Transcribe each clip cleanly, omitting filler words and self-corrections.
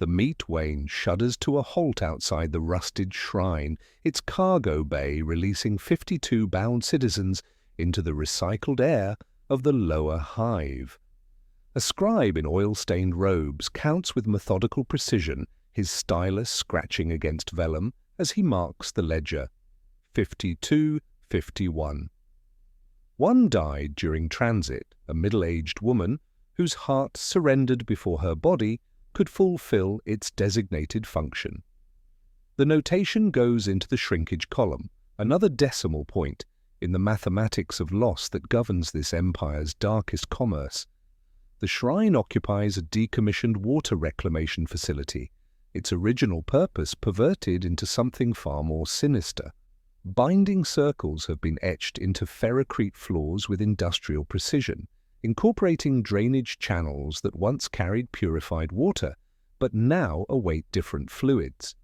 The meat wain shudders to a halt outside the rusted shrine, its cargo bay releasing 52 bound citizens into the recycled air of the lower hive. A scribe in oil-stained robes counts with methodical precision, his stylus scratching against vellum as he marks the ledger. 52-51. One died during transit, a middle-aged woman whose heart surrendered before her body could fulfill its designated function. The notation goes into the shrinkage column, another decimal point in the mathematics of loss that governs this empire's darkest commerce. The shrine occupies a decommissioned water reclamation facility, its original purpose perverted into something far more sinister. Binding circles have been etched into ferrocrete floors with industrial precision, incorporating drainage channels that once carried purified water, but now await different fluids.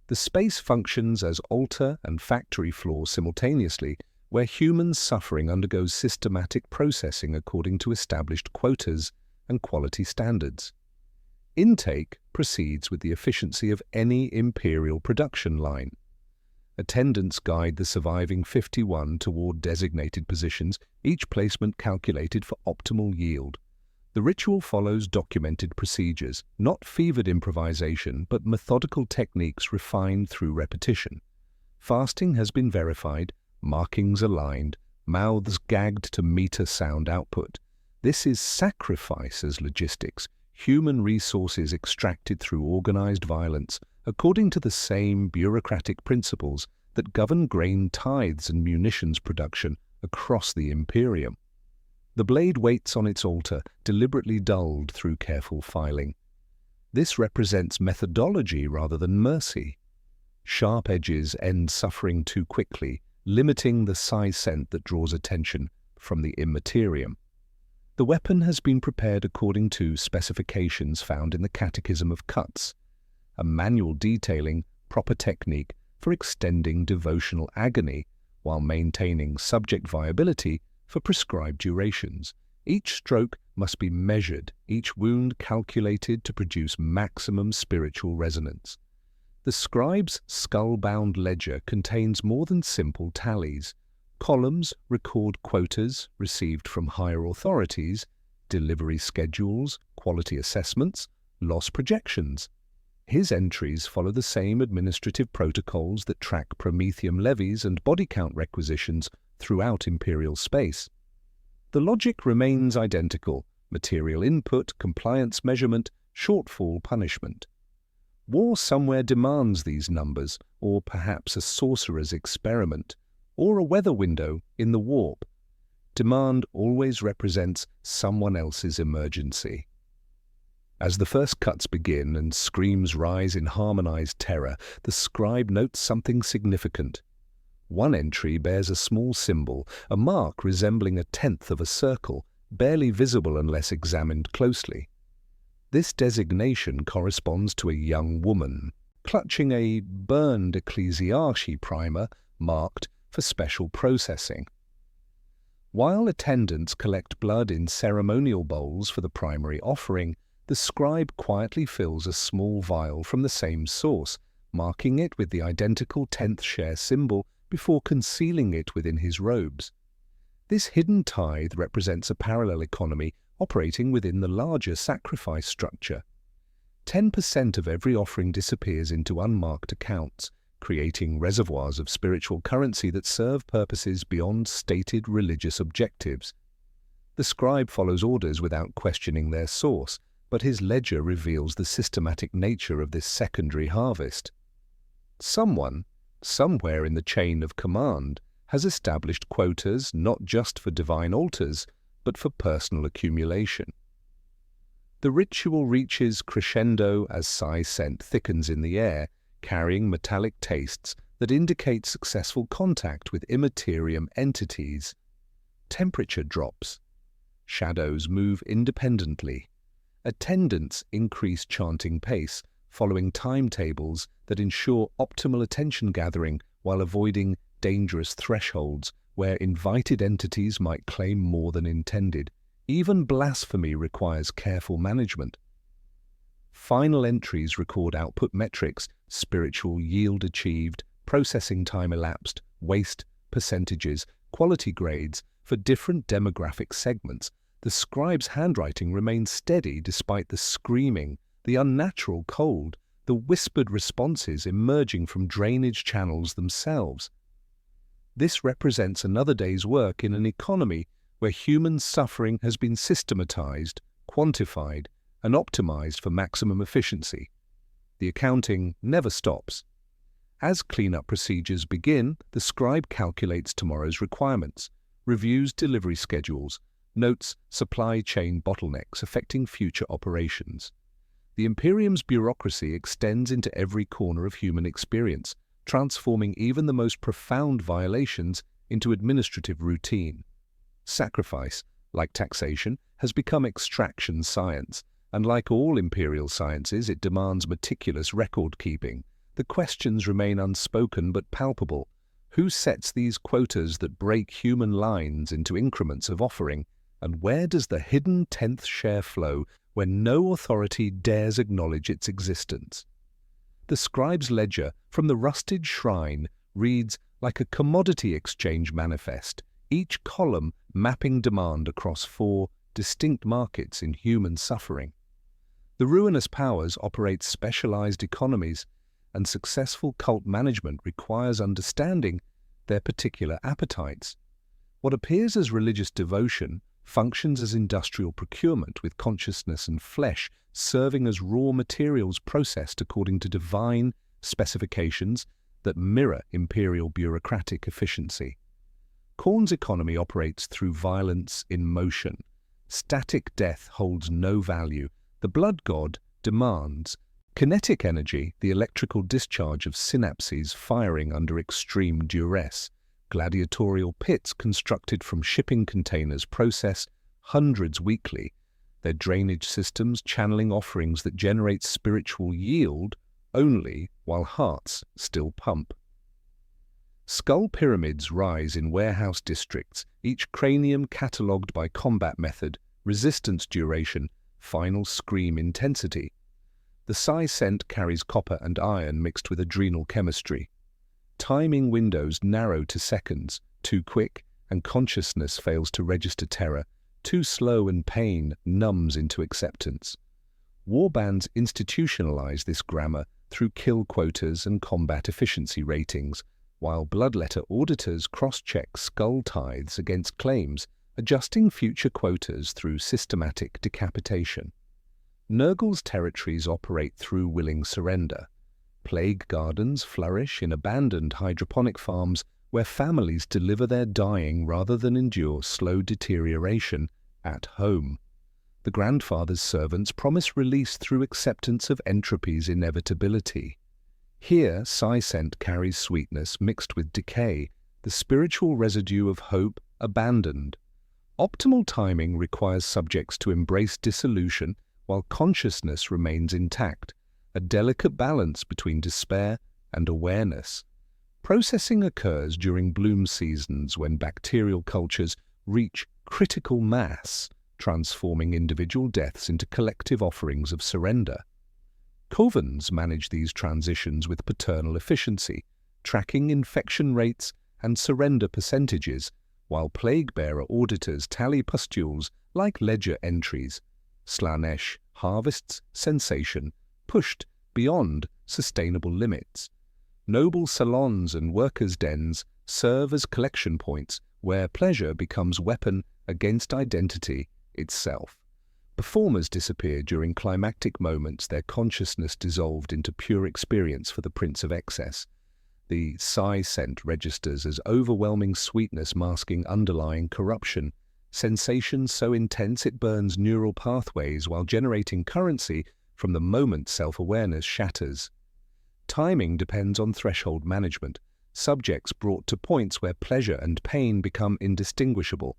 The space functions as altar and factory floor simultaneously, where human suffering undergoes systematic processing according to established quotas and quality standards. Intake proceeds with the efficiency of any Imperial production line. Attendants guide the surviving 51 toward designated positions, each placement calculated for optimal yield. The ritual follows documented procedures, not fevered improvisation, but methodical techniques refined through repetition. Fasting has been verified, markings aligned, mouths gagged to meter sound output. This is sacrifice as logistics, human resources extracted through organized violence, according to the same bureaucratic principles that govern grain tithes and munitions production across the Imperium. The blade waits on its altar, deliberately dulled through careful filing. This represents methodology rather than mercy. Sharp edges end suffering too quickly, limiting the psi scent that draws attention from the immaterium. The weapon has been prepared according to specifications found in the Catechism of Cuts, a manual detailing proper technique for extending devotional agony while maintaining subject viability for prescribed durations. Each stroke must be measured, each wound calculated to produce maximum spiritual resonance. The scribe's skull-bound ledger contains more than simple tallies. Columns record quotas received from higher authorities, delivery schedules, quality assessments, loss projections. His entries follow the same administrative protocols that track Prometheum levies and body count requisitions throughout Imperial space. The logic remains identical: material input, compliance measurement, shortfall punishment. War somewhere demands these numbers, or perhaps a sorcerer's experiment, or a weather window in the warp. Demand always represents someone else's emergency. As the first cuts begin and screams rise in harmonized terror, the scribe notes something significant. One entry bears a small symbol, a mark resembling a tenth of a circle, barely visible unless examined closely. This designation corresponds to a young woman, clutching a burned ecclesiarchy primer marked for special processing. While attendants collect blood in ceremonial bowls for the primary offering, the scribe quietly fills a small vial from the same source, marking it with the identical 10th share symbol before concealing it within his robes. This hidden tithe represents a parallel economy operating within the larger sacrifice structure. 10% of every offering disappears into unmarked accounts, creating reservoirs of spiritual currency that serve purposes beyond stated religious objectives. The scribe follows orders without questioning their source, but his ledger reveals the systematic nature of this secondary harvest. Someone, somewhere in the chain of command, has established quotas not just for divine altars, but for personal accumulation. The ritual reaches crescendo as psi scent thickens in the air, carrying metallic tastes that indicate successful contact with immaterium entities. Temperature drops. Shadows move independently. Attendants increase chanting pace, following timetables that ensure optimal attention gathering while avoiding dangerous thresholds where invited entities might claim more than intended. Even blasphemy requires careful management. Final entries record output metrics, spiritual yield achieved, processing time elapsed, waste percentages, quality grades for different demographic segments. The scribe's handwriting remains steady despite the screaming, the unnatural cold, the whispered responses emerging from drainage channels themselves. This represents another day's work in an economy where human suffering has been systematized, quantified, and optimized for maximum efficiency. The accounting never stops. As cleanup procedures begin, the scribe calculates tomorrow's requirements, reviews delivery schedules, notes supply chain bottlenecks affecting future operations. The Imperium's bureaucracy extends into every corner of human experience, transforming even the most profound violations into administrative routine. Sacrifice, like taxation, has become extraction science, and like all imperial sciences, it demands meticulous record-keeping. The questions remain unspoken but palpable. Who sets these quotas that break human lines into increments of offering, and where does the hidden 10th share flow when no authority dares acknowledge its existence? The scribe's ledger from the rusted shrine reads like a commodity exchange manifest, each column mapping demand across 4 distinct markets in human suffering. The Ruinous Powers operate specialized economies, and successful cult management requires understanding their particular appetites. What appears as religious devotion functions as industrial procurement, with consciousness and flesh serving as raw materials processed according to divine specifications that mirror imperial bureaucratic efficiency. Khorne's economy operates through violence in motion. Static death holds no value. The blood god demands kinetic energy, the electrical discharge of synapses firing under extreme duress. Gladiatorial pits constructed from shipping containers process hundreds weekly, their drainage systems channeling offerings that generate spiritual yield only while hearts still pump. Skull pyramids rise in warehouse districts, each cranium catalogued by combat method, resistance duration, final scream intensity. The Tzeentch carries copper and iron mixed with adrenal chemistry. Timing windows narrow to seconds, too quick, and consciousness fails to register terror. Too slow and pain numbs into acceptance. Warbands institutionalize this grammar through kill quotas and combat efficiency ratings, while bloodletter auditors cross-check skull tithes against claims, adjusting future quotas through systematic decapitation. Nurgle's territories operate through willing surrender. Plague gardens flourish in abandoned hydroponic farms where families deliver their dying rather than endure slow deterioration at home. The grandfather's servants promise release through acceptance of entropy's inevitability. Here, Tzeentch carries sweetness mixed with decay, the spiritual residue of hope abandoned. Optimal timing requires subjects to embrace dissolution while consciousness remains intact, a delicate balance between despair and awareness. Processing occurs during bloom seasons when bacterial cultures reach critical mass, transforming individual deaths into collective offerings of surrender. Covens manage these transitions with paternal efficiency, tracking infection rates and surrender percentages, while plague-bearer auditors tally pustules like ledger entries. Slaanesh harvests sensation, pushed beyond sustainable limits. Noble salons and workers' dens serve as collection points where pleasure becomes weapon against identity itself. Performers disappear during climactic moments, their consciousness dissolved into pure experience for the Prince of Excess. The Tzeentch registers as overwhelming sweetness masking underlying corruption, sensation so intense it burns neural pathways while generating currency from the moment self-awareness shatters. Timing depends on threshold management, subjects brought to points where pleasure and pain become indistinguishable.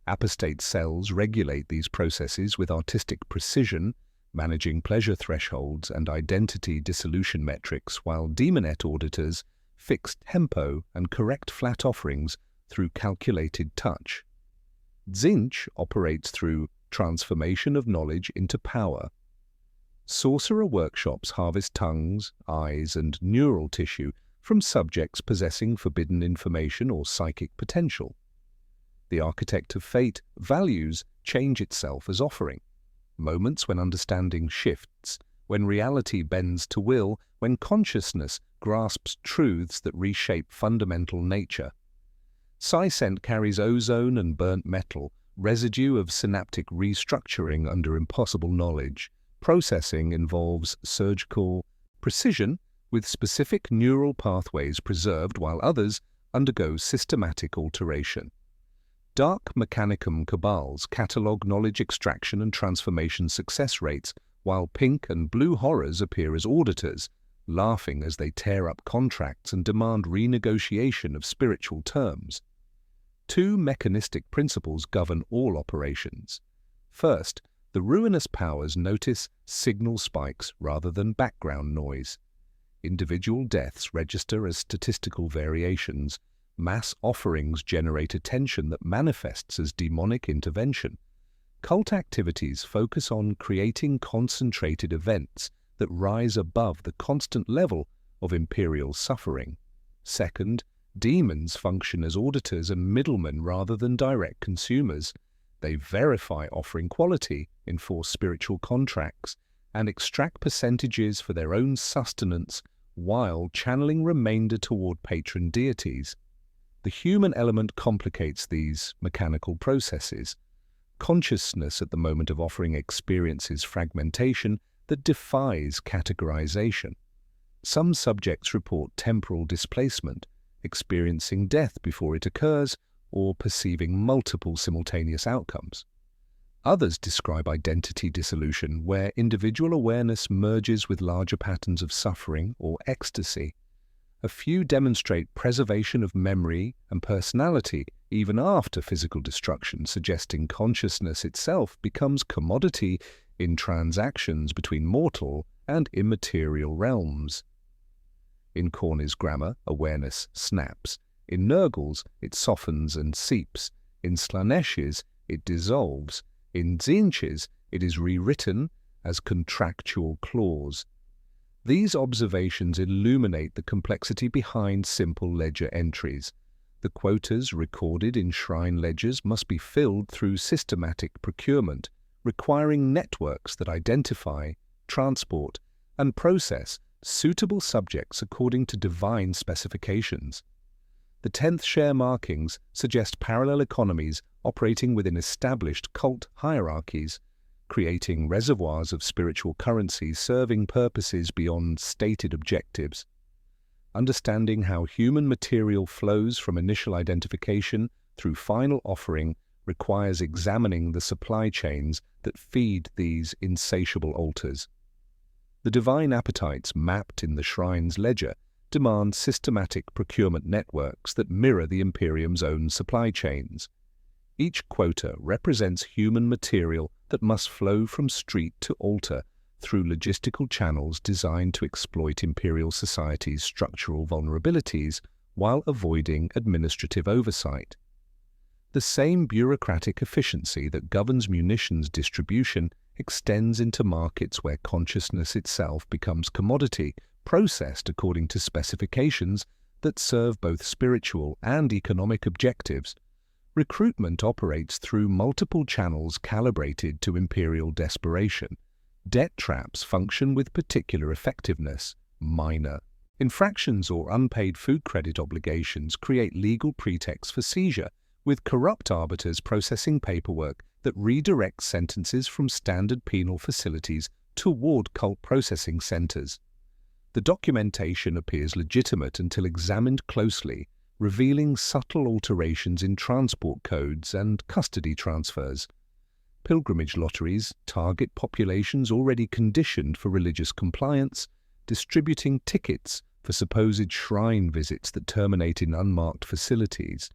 Apostate cells regulate these processes with artistic precision, managing pleasure thresholds and identity dissolution metrics, while demonet auditors fix tempo and correct flat offerings through calculated touch. Tzeentch operates through transformation of knowledge into power. sorcerer workshops harvest tongues, eyes, and neural tissue from subjects possessing forbidden information or psychic potential. The architect of fate values change itself as offering, moments when understanding shifts, when reality bends to will, when consciousness grasps truths that reshape fundamental nature. Tzeentch carries ozone and burnt metal, residue of synaptic restructuring under impossible knowledge. Processing involves surgical precision, with specific neural pathways preserved while others undergo systematic alteration. Dark Mechanicum cabals catalogue knowledge extraction and transformation success rates, while pink and blue horrors appear as auditors, laughing as they tear up contracts and demand renegotiation of spiritual terms. Two mechanistic principles govern all operations. First, the Ruinous Powers notice signal spikes rather than background noise. Individual deaths register as statistical variations. Mass offerings generate attention that manifests as demonic intervention. Cult activities focus on creating concentrated events that rise above the constant level of Imperial suffering. Second, demons function as auditors and middlemen rather than direct consumers. They verify offering quality, enforce spiritual contracts, and extract percentages for their own sustenance while channeling remainder toward patron deities. The human element complicates these mechanical processes. Consciousness at the moment of offering experiences fragmentation that defies categorization. Some subjects report temporal displacement, experiencing death before it occurs, or perceiving multiple simultaneous outcomes. Others describe identity dissolution, where individual awareness merges with larger patterns of suffering or ecstasy. A few demonstrate preservation of memory and personality even after physical destruction, suggesting consciousness itself becomes commodity in transactions between mortal and immaterial realms. In Khorne's grammar, awareness snaps. In Nurgle's, it softens and seeps. In Slaanesh's, it dissolves. In Tzeentch's, it is rewritten as contractual clause. These observations illuminate the complexity behind simple ledger entries. The quotas recorded in shrine ledgers must be filled through systematic procurement, requiring networks that identify, transport, and process suitable subjects according to divine specifications. The 10th share markings suggest parallel economies operating within established cult hierarchies, creating reservoirs of spiritual currency serving purposes beyond stated objectives. Understanding how human material flows from initial identification through final offering requires examining the supply chains that feed these insatiable altars. The divine appetites mapped in the shrine's ledger demand systematic procurement networks that mirror the Imperium's own supply chains. Each quota represents human material that must flow from street to altar through logistical channels designed to exploit Imperial society's structural vulnerabilities while avoiding administrative oversight. The same bureaucratic efficiency that governs munitions distribution extends into markets where consciousness itself becomes commodity, processed according to specifications that serve both spiritual and economic objectives. Recruitment operates through multiple channels calibrated to Imperial desperation. Debt traps function with particular effectiveness. Minor infractions or unpaid food credit obligations create legal pretexts for seizure, with corrupt arbiters processing paperwork that redirects sentences from standard penal facilities toward cult processing centers. The documentation appears legitimate until examined closely, revealing subtle alterations in transport codes and custody transfers. Pilgrimage lotteries target populations already conditioned for religious compliance, distributing tickets for supposed shrine visits that terminate in unmarked facilities.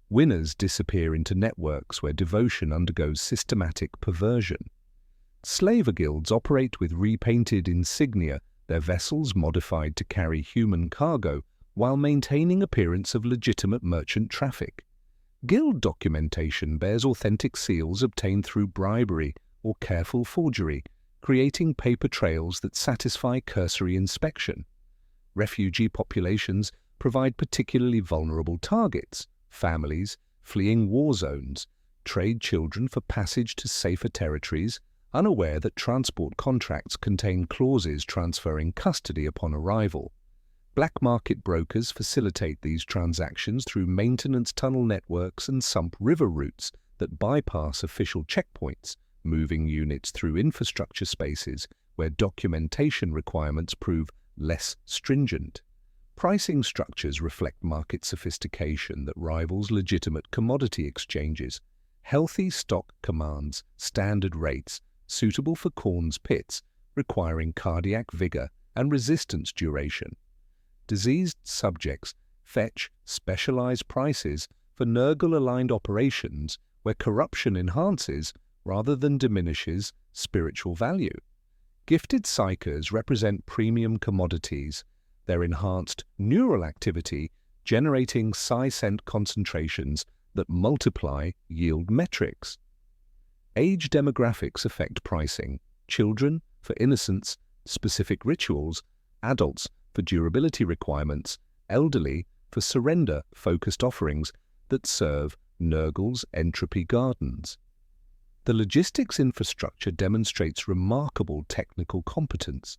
Winners disappear into networks where devotion undergoes systematic perversion. Slaver guilds operate with repainted insignia, their vessels modified to carry human cargo, while maintaining appearance of legitimate merchant traffic. Guild documentation bears authentic seals obtained through bribery or careful forgery, creating paper trails that satisfy cursory inspection. Refugee populations provide particularly vulnerable targets: families fleeing war zones, trade children for passage to safer territories, unaware that transport contracts contain clauses transferring custody upon arrival. Black market brokers facilitate these transactions through maintenance tunnel networks and sump river routes that bypass official checkpoints, moving units through infrastructure spaces where documentation requirements prove less stringent. Pricing structures reflect market sophistication that rivals legitimate commodity exchanges. Healthy stock commands standard rates suitable for Khorne's pits, requiring cardiac vigor and resistance duration. Diseased subjects fetch specialized prices for Nurgle-aligned operations where corruption enhances rather than diminishes spiritual value. Gifted psychers represent premium commodities, their enhanced neural activity generating psi-scent concentrations that multiply yield metrics. Age demographics affect pricing: children for innocence, specific rituals; adults for durability requirements; elderly for surrender-focused offerings that serve Nurgle's entropy gardens. The logistics infrastructure demonstrates remarkable technical competence.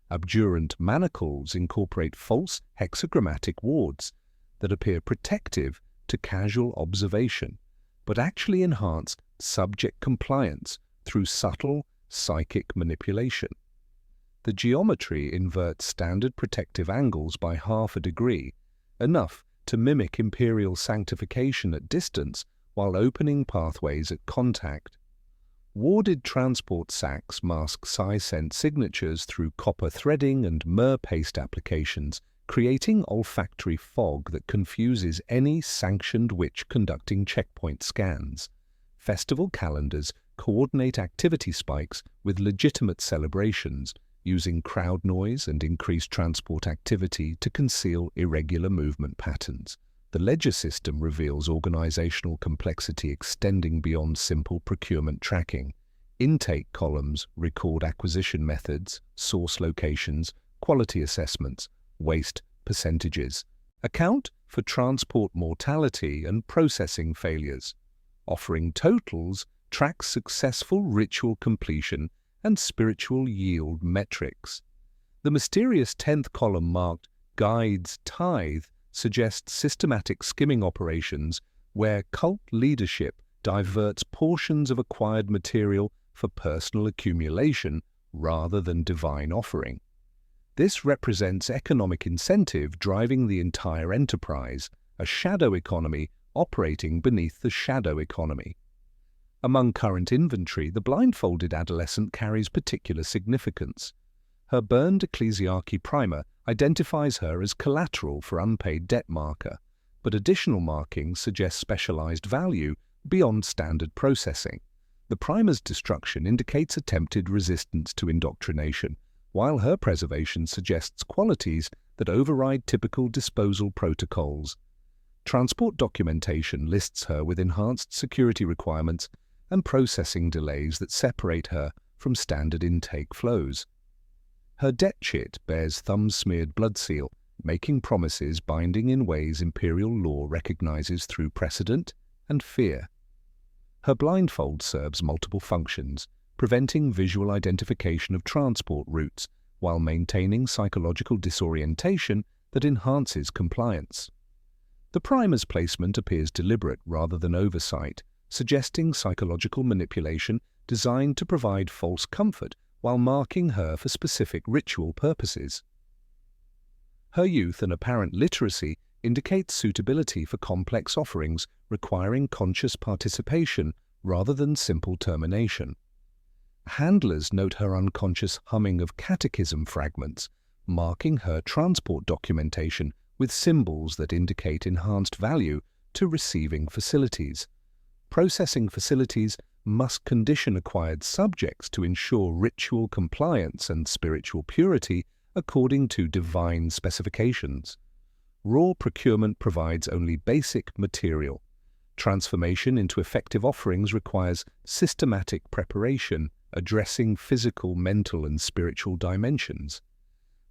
Abjurant manacles incorporate false hexagrammatic wards that appear protective to casual observation, but actually enhance subject compliance through subtle psychic manipulation. The geometry inverts standard protective angles by half a degree, enough to mimic Imperial sanctification at distance while opening pathways at contact. Warded transport sacks mask psi-scent signatures through copper threading and myrrh paste applications, creating olfactory fog that confuses any sanctioned witch conducting checkpoint scans. Festival calendars coordinate activity spikes with legitimate celebrations, using crowd noise and increased transport activity to conceal irregular movement patterns. The ledger system reveals organizational complexity extending beyond simple procurement tracking. Intake columns record acquisition methods, source locations, quality assessments, waste percentages, account for transport mortality and processing failures. Offering totals tracks successful ritual completion and spiritual yield metrics. The mysterious 10th column marked Guides Tithe suggests systematic skimming operations where cult leadership diverts portions of acquired material for personal accumulation rather than divine offering. This represents economic incentive driving the entire enterprise, a shadow economy operating beneath the shadow economy. Among current inventory, the blindfolded adolescent carries particular significance. Her burned ecclesiarchy primer identifies her as collateral for unpaid debt marker, but additional markings suggest specialized value beyond standard processing. The primer's destruction indicates attempted resistance to indoctrination, while her preservation suggests qualities that override typical disposal protocols. Transport documentation lists her with enhanced security requirements and processing delays that separate her from standard intake flows. Her debt chit bears thumb-smeared blood seal, making promises binding in ways Imperial law recognizes through precedent and fear. Her blindfold serves multiple functions, preventing visual identification of transport routes while maintaining psychological disorientation that enhances compliance. The primer's placement appears deliberate rather than oversight, suggesting psychological manipulation designed to provide false comfort while marking her for specific ritual purposes. Her youth and apparent literacy indicate suitability for complex offerings requiring conscious participation rather than simple termination. Handlers note her unconscious humming of catechism fragments, marking her transport documentation with symbols that indicate enhanced value to receiving facilities. Processing facilities must condition acquired subjects to ensure ritual compliance and spiritual purity according to divine specifications. Raw procurement provides only basic material. Transformation into effective offerings requires systematic preparation addressing physical, mental, and spiritual dimensions.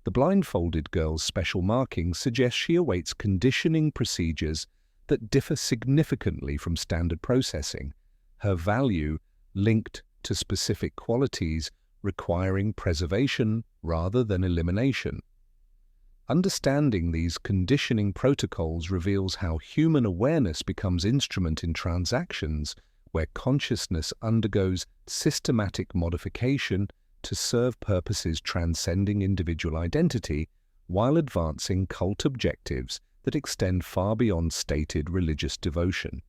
The blindfolded girl's special markings suggest she awaits conditioning procedures that differ significantly from standard processing, her value linked to specific qualities requiring preservation rather than elimination. Understanding these conditioning protocols reveals how human awareness becomes instrument in transactions where consciousness undergoes systematic modification to serve purposes transcending individual identity while advancing cult objectives that extend far beyond stated religious devotion.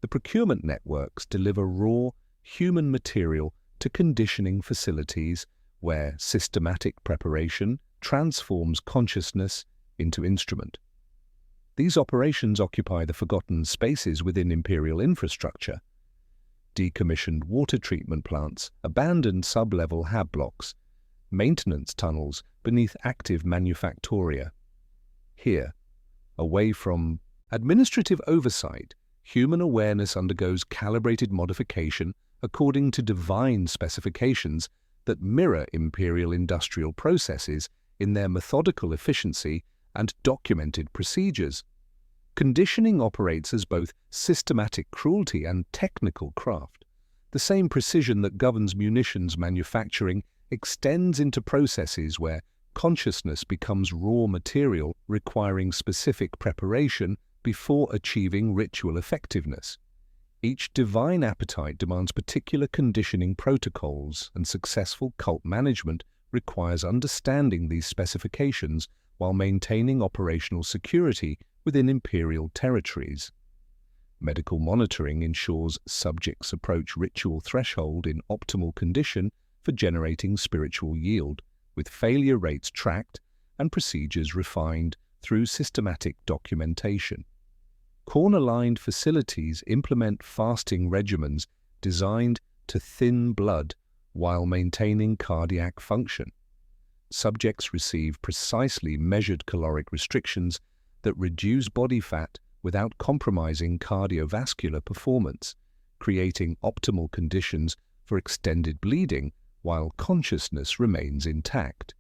The procurement networks deliver raw, human material to conditioning facilities where systematic preparation transforms consciousness into instrument. These operations occupy the forgotten spaces within Imperial infrastructure: decommissioned water treatment plants, abandoned sub-level hab blocks, maintenance tunnels beneath active manufactoria. Here, away from administrative oversight, human awareness undergoes calibrated modification according to divine specifications that mirror Imperial industrial processes in their methodical efficiency and documented procedures. Conditioning operates as both systematic cruelty and technical craft. The same precision that governs munitions manufacturing extends into processes where consciousness becomes raw material requiring specific preparation before achieving ritual effectiveness. Each divine appetite demands particular conditioning protocols, and successful cult management requires understanding these specifications while maintaining operational security within Imperial territories. Medical monitoring ensures subjects approach ritual threshold in optimal condition for generating spiritual yield, with failure rates tracked and procedures refined through systematic documentation. Khorne-aligned facilities implement fasting regimens designed to thin blood while maintaining cardiac function. Subjects receive precisely measured caloric restrictions that reduce body fat without compromising cardiovascular performance, creating optimal conditions for extended bleeding while consciousness remains intact.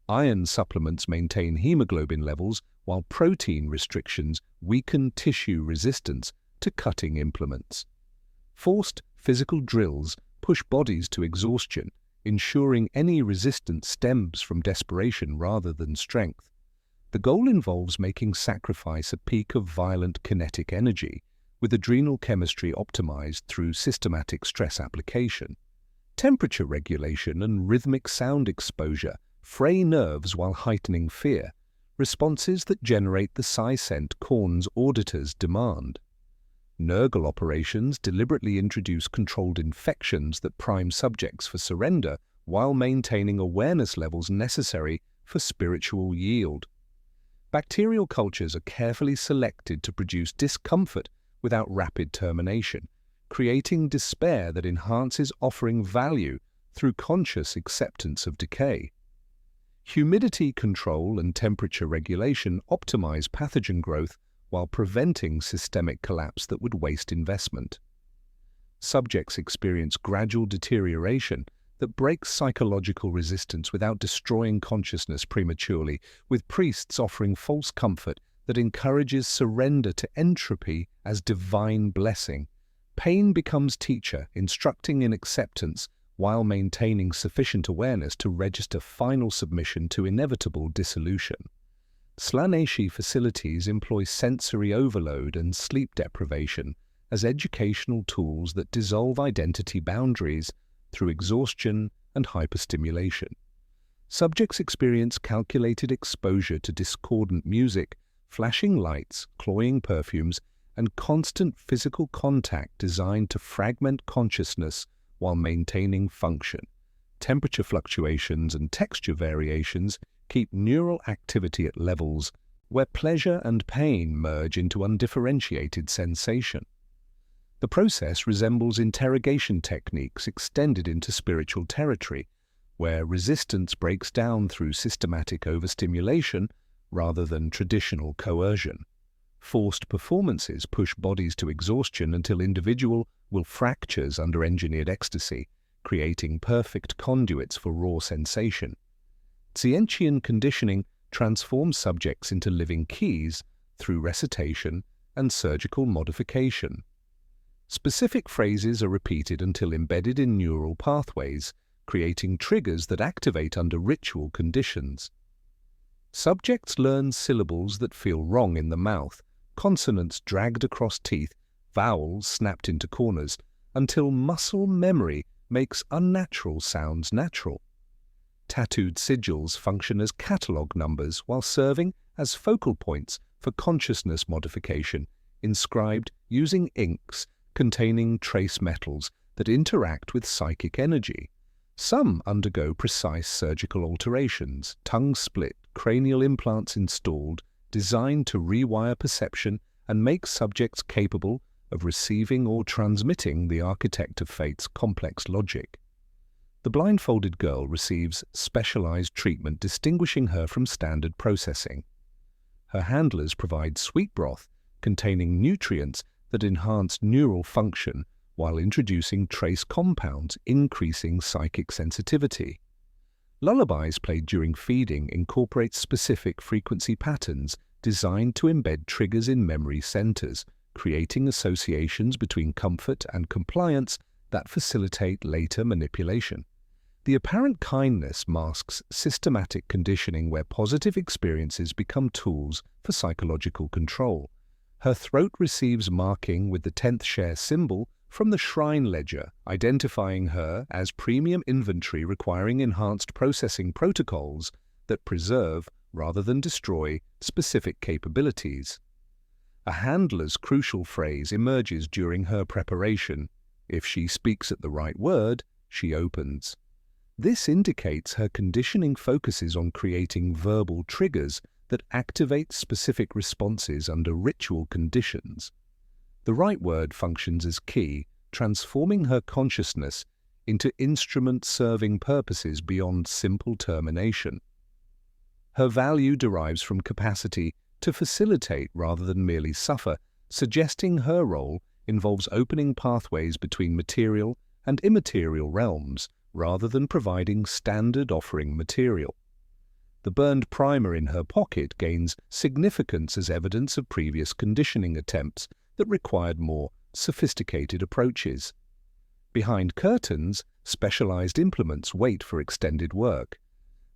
Iron supplements maintain hemoglobin levels, while protein restrictions weaken tissue resistance to cutting implements. Forced physical drills push bodies to exhaustion, ensuring any resistance stems from desperation rather than strength. The goal involves making sacrifice a peak of violent kinetic energy, with adrenal chemistry optimized through systematic stress application. Temperature regulation and rhythmic sound exposure fray nerves while heightening fear, responses that generate the psi-scent Khorne's auditors demand. Nurgle operations deliberately introduce controlled infections that prime subjects for surrender while maintaining awareness levels necessary for spiritual yield. Bacterial cultures are carefully selected to produce discomfort without rapid termination, creating despair that enhances offering value through conscious acceptance of decay. Humidity control and temperature regulation optimize pathogen growth while preventing systemic collapse that would waste investment. Subjects experience gradual deterioration that breaks psychological resistance without destroying consciousness prematurely, with priests offering false comfort that encourages surrender to entropy as divine blessing. Pain becomes teacher, instructing in acceptance while maintaining sufficient awareness to register final submission to inevitable dissolution. Slaanesh facilities employ sensory overload and sleep deprivation as educational tools that dissolve identity boundaries through exhaustion and hyperstimulation. Subjects experience calculated exposure to discordant music, flashing lights, cloying perfumes, and constant physical contact designed to fragment consciousness while maintaining function. Temperature fluctuations and texture variations keep neural activity at levels where pleasure and pain merge into undifferentiated sensation. The process resembles interrogation techniques extended into spiritual territory, where resistance breaks down through systematic overstimulation rather than traditional coercion. Forced performances push bodies to exhaustion until individual will fractures under engineered ecstasy, creating perfect conduits for raw sensation. Tzeentchian conditioning transforms subjects into living keys through recitation and surgical modification. Specific phrases are repeated until embedded in neural pathways, creating triggers that activate under ritual conditions. Subjects learn syllables that feel wrong in the mouth, consonants dragged across teeth, vowels snapped into corners, until muscle memory makes unnatural sounds natural. Tattooed sigils function as catalogue numbers while serving as focal points for consciousness modification, inscribed using inks containing trace metals that interact with psychic energy. Some undergo precise surgical alterations, tongue split, cranial implants installed, designed to rewire perception and make subjects capable of receiving or transmitting the architect of fate's complex logic. The blindfolded girl receives specialized treatment distinguishing her from standard processing. Her handlers provide sweet broth containing nutrients that enhance neural function while introducing trace compounds increasing psychic sensitivity. Lullabies played during feeding incorporate specific frequency patterns designed to embed triggers in memory centers, creating associations between comfort and compliance that facilitate later manipulation. The apparent kindness masks systematic conditioning where positive experiences become tools for psychological control. Her throat receives marking with the 10th share symbol from the shrine ledger, identifying her as premium inventory requiring enhanced processing protocols that preserve, rather than destroy, specific capabilities. A handler's crucial phrase emerges during her preparation. If she speaks at the right word, she opens. This indicates her conditioning focuses on creating verbal triggers that activate specific responses under ritual conditions. The right word functions as key, transforming her consciousness into instrument serving purposes beyond simple termination. Her value derives from capacity to facilitate rather than merely suffer, suggesting her role involves opening pathways between material and immaterial realms, rather than providing standard offering material. The burned primer in her pocket gains significance as evidence of previous conditioning attempts that required more sophisticated approaches. Behind curtains, specialized implements wait for extended work.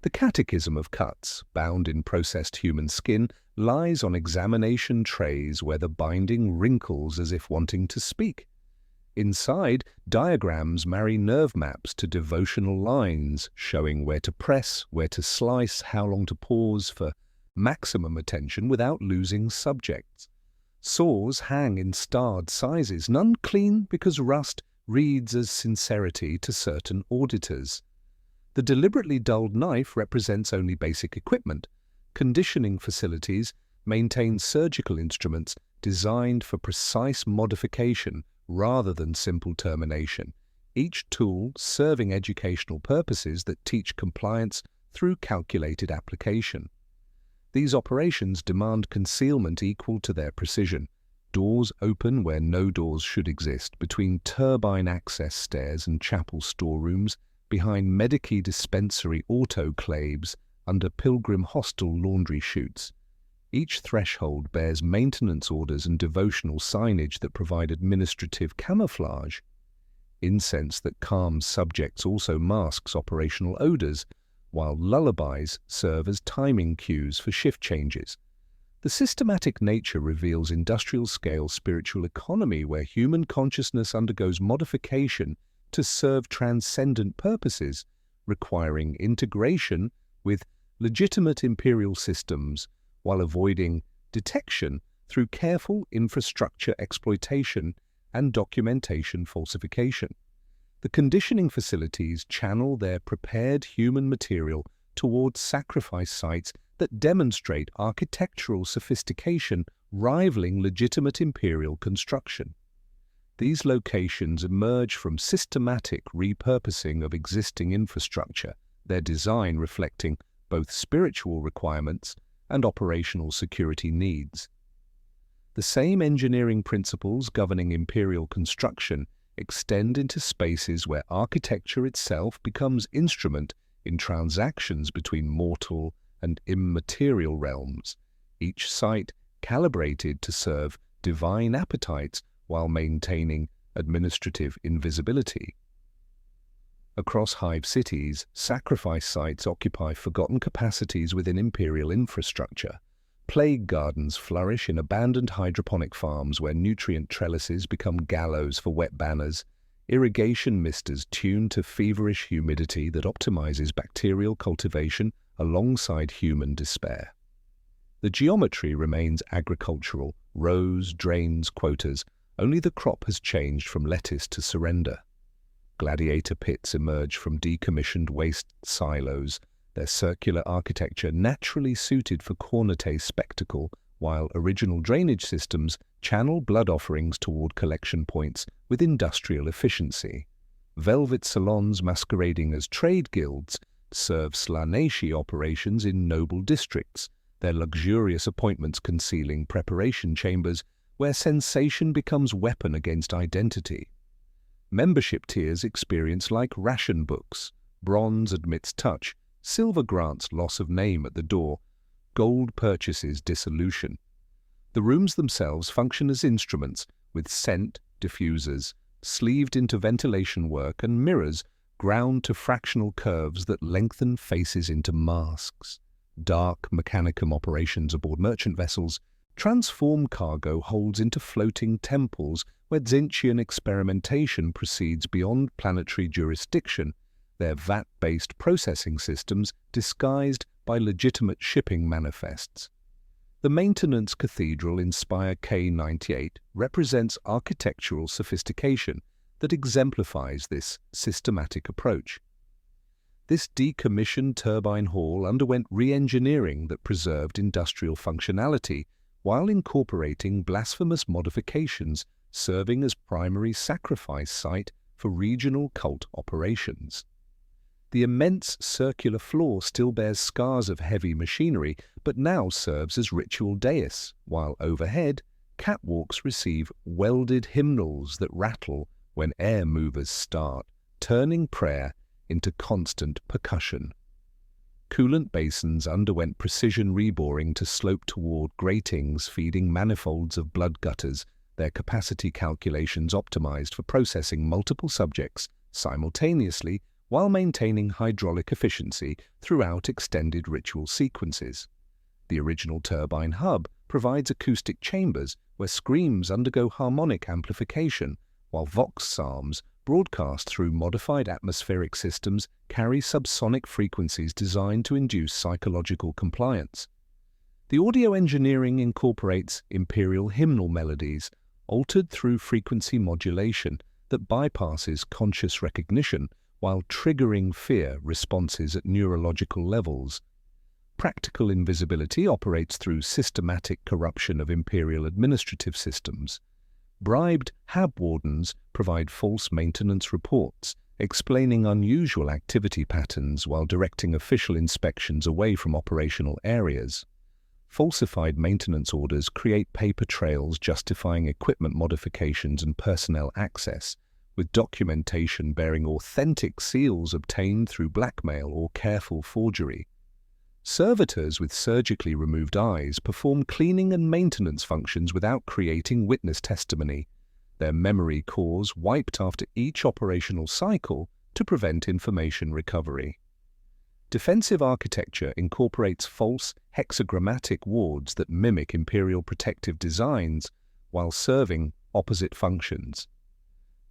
The catechism of cuts, bound in processed human skin, lies on examination trays where the binding wrinkles as if wanting to speak. Inside, diagrams marry nerve maps to devotional lines, showing where to press, where to slice, how long to pause for maximum attention without losing subjects. Saws hang in starred sizes, none clean because rust reads as sincerity to certain auditors. The deliberately dulled knife represents only basic equipment. Conditioning facilities maintain surgical instruments designed for precise modification rather than simple termination, each tool serving educational purposes that teach compliance through calculated application. These operations demand concealment equal to their precision. Doors open where no doors should exist, between turbine access stairs and chapel storerooms, behind Medici dispensary autoclaves, under pilgrim hostel laundry chutes. Each threshold bears maintenance orders and devotional signage that provide administrative camouflage. Incense that calms subjects also masks operational odors, while lullabies serve as timing cues for shift changes. The systematic nature reveals industrial-scale spiritual economy where human consciousness undergoes modification to serve transcendent purposes, requiring integration with legitimate imperial systems while avoiding detection through careful infrastructure exploitation and documentation falsification. The conditioning facilities channel their prepared human material towards sacrifice sites that demonstrate architectural sophistication rivaling legitimate imperial construction. These locations emerge from systematic repurposing of existing infrastructure, their design reflecting both spiritual requirements and operational security needs. The same engineering principles governing imperial construction extend into spaces where architecture itself becomes instrument in transactions between mortal and immaterial realms, each site calibrated to serve divine appetites while maintaining administrative invisibility. Across hive cities, sacrifice sites occupy forgotten capacities within Imperial infrastructure. Plague gardens flourish in abandoned hydroponic farms where nutrient trellises become gallows for wet banners. Irrigation misters tuned to feverish humidity that optimizes bacterial cultivation alongside human despair. The geometry remains agricultural, rows, drains, quotas. Only the crop has changed from lettuce to surrender. Gladiator pits emerge from decommissioned waste silos, their circular architecture naturally suited for Khorne spectacle, while original drainage systems channel blood offerings toward collection points with industrial efficiency. Velvet salons masquerading as trade guilds serve Slaanesh operations in noble districts, their luxurious appointments concealing preparation chambers where sensation becomes weapon against identity. Membership tiers experience like ration books. Bronze admits touch, silver grants loss of name at the door, gold purchases dissolution. The rooms themselves function as instruments, with scent diffusers sleeved into ventilation work and mirrors ground to fractional curves that lengthen faces into masks. Dark mechanicum operations aboard merchant vessels transform cargo holds into floating temples where Tzeentchian experimentation proceeds beyond planetary jurisdiction, their VAT-based processing systems disguised by legitimate shipping manifests. The maintenance cathedral in Spire K98 represents architectural sophistication that exemplifies this systematic approach. This decommissioned turbine hall underwent re-engineering that preserved industrial functionality while incorporating blasphemous modifications serving as primary sacrifice site for regional cult operations. The immense circular floor still bears scars of heavy machinery, but now serves as ritual dais, while overhead, catwalks receive welded hymnals that rattle when air movers start, turning prayer into constant percussion. Coolant basins underwent precision reboring to slope toward gratings feeding manifolds of blood gutters, their capacity calculations optimized for processing multiple subjects simultaneously while maintaining hydraulic efficiency throughout extended ritual sequences. The original turbine hub provides acoustic chambers where screams undergo harmonic amplification, while vox psalms broadcast through modified atmospheric systems carry subsonic frequencies designed to induce psychological compliance. The audio engineering incorporates Imperial hymnal melodies, altered through frequency modulation that bypasses conscious recognition while triggering fear responses at neurological levels. Practical invisibility operates through systematic corruption of Imperial administrative systems. Bribed hab wardens provide false maintenance reports, explaining unusual activity patterns while directing official inspections away from operational areas. Falsified maintenance orders create paper trails justifying equipment modifications and personnel access, with documentation bearing authentic seals obtained through blackmail or careful forgery. Servitors with surgically removed eyes perform cleaning and maintenance functions without creating witness testimony, their memory cores wiped after each operational cycle to prevent information recovery. Defensive architecture incorporates false hexagrammatic wards that mimic Imperial protective designs while serving opposite functions.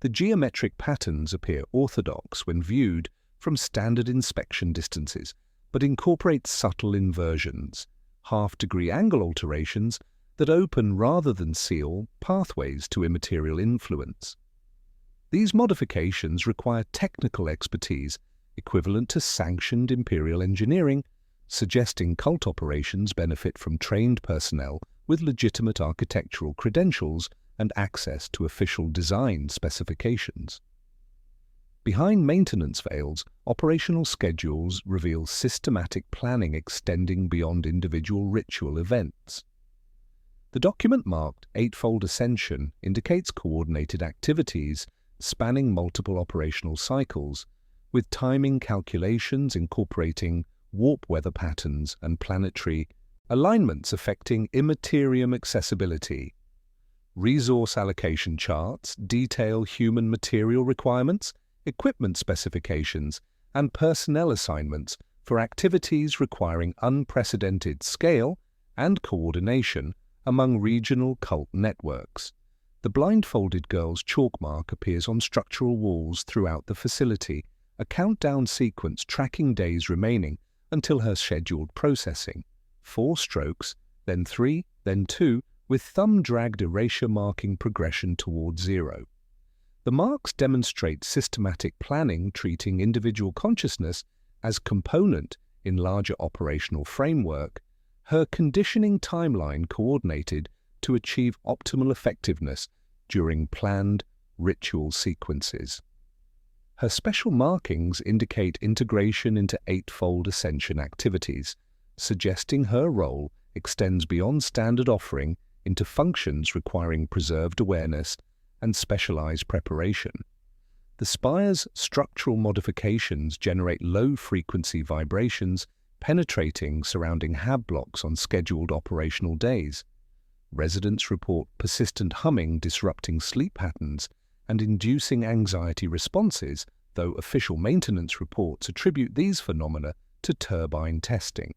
The geometric patterns appear orthodox when viewed from standard inspection distances, but incorporate subtle inversions, half-degree angle alterations that open rather than seal pathways to immaterial influence. These modifications require technical expertise equivalent to sanctioned Imperial engineering, suggesting cult operations benefit from trained personnel with legitimate architectural credentials and access to official design specifications. Behind maintenance veils, operational schedules reveal systematic planning extending beyond individual ritual events. The document marked Eightfold Ascension indicates coordinated activities spanning multiple operational cycles, with timing calculations incorporating warp weather patterns and planetary alignments affecting Imperium accessibility. Resource allocation charts detail human material requirements, equipment specifications, and personnel assignments for activities requiring unprecedented scale and coordination among regional cult networks. The blindfolded girl's chalk mark appears on structural walls throughout the facility, a countdown sequence tracking days remaining until her scheduled processing. 4 strokes, then 3, then 2, with thumb-dragged erasure marking progression towards 0. The marks demonstrate systematic planning, treating individual consciousness as component in larger operational framework, her conditioning timeline coordinated to achieve optimal effectiveness during planned ritual sequences. Her special markings indicate integration into 8-fold ascension activities, suggesting her role extends beyond standard offering into functions requiring preserved awareness and specialized preparation. The spire's structural modifications generate low-frequency vibrations penetrating surrounding hab blocks on scheduled operational days. Residents report persistent humming disrupting sleep patterns and inducing anxiety responses, though official maintenance reports attribute these phenomena to turbine testing.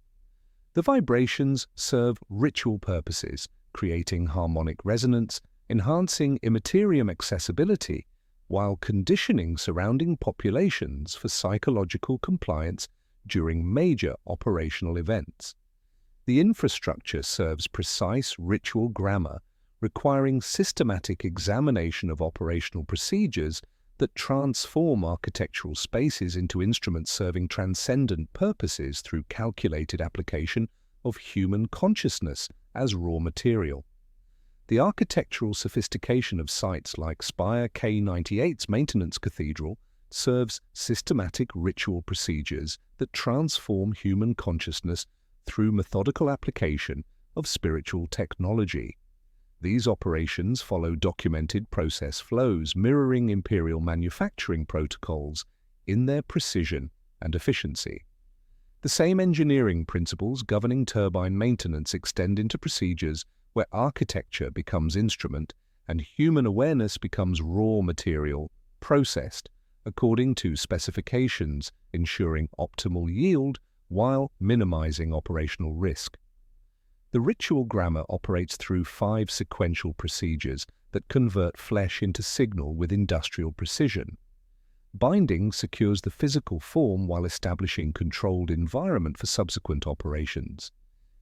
The vibrations serve ritual purposes, creating harmonic resonance, enhancing Imperium accessibility, while conditioning surrounding populations for psychological compliance during major operational events. The infrastructure serves precise ritual grammar, requiring systematic examination of operational procedures that transform architectural spaces into instruments serving transcendent purposes through calculated application of human consciousness as raw material. The architectural sophistication of sites like Spire K98's maintenance cathedral serves systematic ritual procedures that transform human consciousness through methodical application of spiritual technology. These operations follow documented process flows mirroring Imperial manufacturing protocols in their precision and efficiency. The same engineering principles governing turbine maintenance extend into procedures where architecture becomes instrument and human awareness becomes raw material, processed according to specifications, ensuring optimal yield while minimizing operational risk. The ritual grammar operates through 5 sequential procedures that convert flesh into signal with industrial precision. Binding secures the physical form while establishing controlled environment for subsequent operations.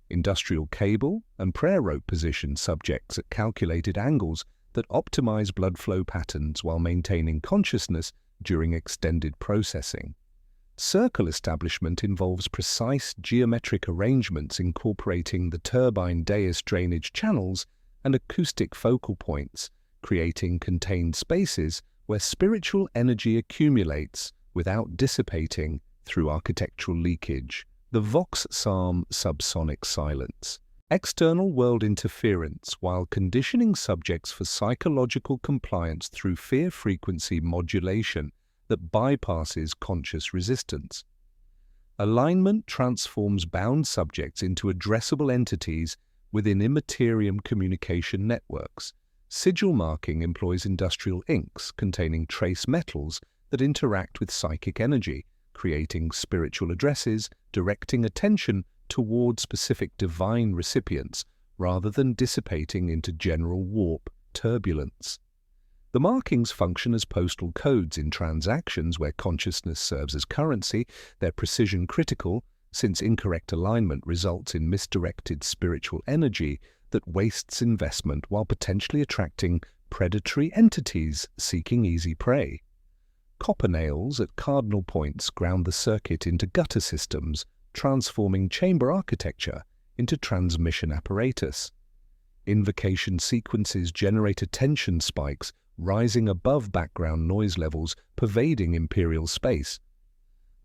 Industrial cable and prayer rope position subjects at calculated angles that optimize blood flow patterns while maintaining consciousness during extended processing. Circle establishment involves precise geometric arrangements incorporating the turbine dais drainage channels and acoustic focal points, creating contained spaces where spiritual energy accumulates without dissipating through architectural leakage. The Vox Psalm subsonic silence. External world interference while conditioning subjects for psychological compliance through fear frequency modulation that bypasses conscious resistance. Alignment transforms bound subjects into addressable entities within Imperium communication networks. Sigil marking employs industrial inks containing trace metals that interact with psychic energy, creating spiritual addresses, directing attention toward specific divine recipients rather than dissipating into general warp turbulence. The markings function as postal codes in transactions where consciousness serves as currency, their precision critical, since incorrect alignment results in misdirected spiritual energy that wastes investment while potentially attracting predatory entities seeking easy prey. Copper nails at cardinal points ground the circuit into gutter systems, transforming chamber architecture into transmission apparatus. Invocation sequences generate attention spikes rising above background noise levels pervading Imperial space.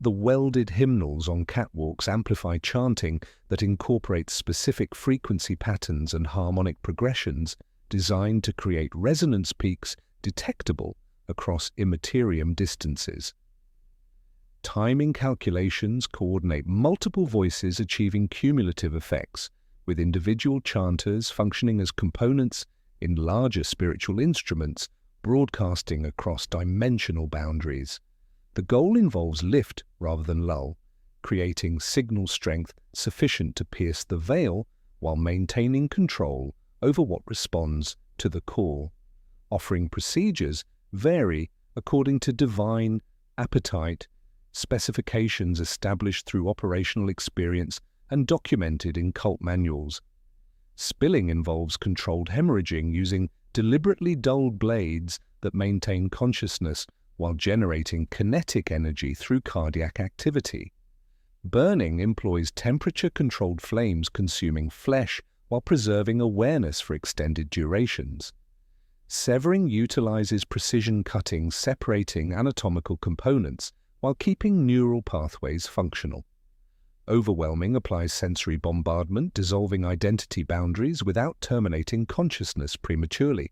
The welded hymnals on catwalks amplify chanting that incorporates specific frequency patterns and harmonic progressions designed to create resonance peaks detectable across Imperium distances. Timing calculations coordinate multiple voices, achieving cumulative effects, with individual chanters functioning as components in larger spiritual instruments, broadcasting across dimensional boundaries. The goal involves lift rather than lull, creating signal strength sufficient to pierce the veil while maintaining control over what responds to the call. Offering procedures vary according to divine appetite, specifications established through operational experience and documented in cult manuals. Spilling involves controlled hemorrhaging using deliberately dulled blades that maintain consciousness while generating kinetic energy through cardiac activity. Burning employs temperature-controlled flames consuming flesh while preserving awareness for extended durations. Severing utilizes precision cutting, separating anatomical components while keeping neural pathways functional. Overwhelming applies sensory bombardment, dissolving identity boundaries without terminating consciousness prematurely.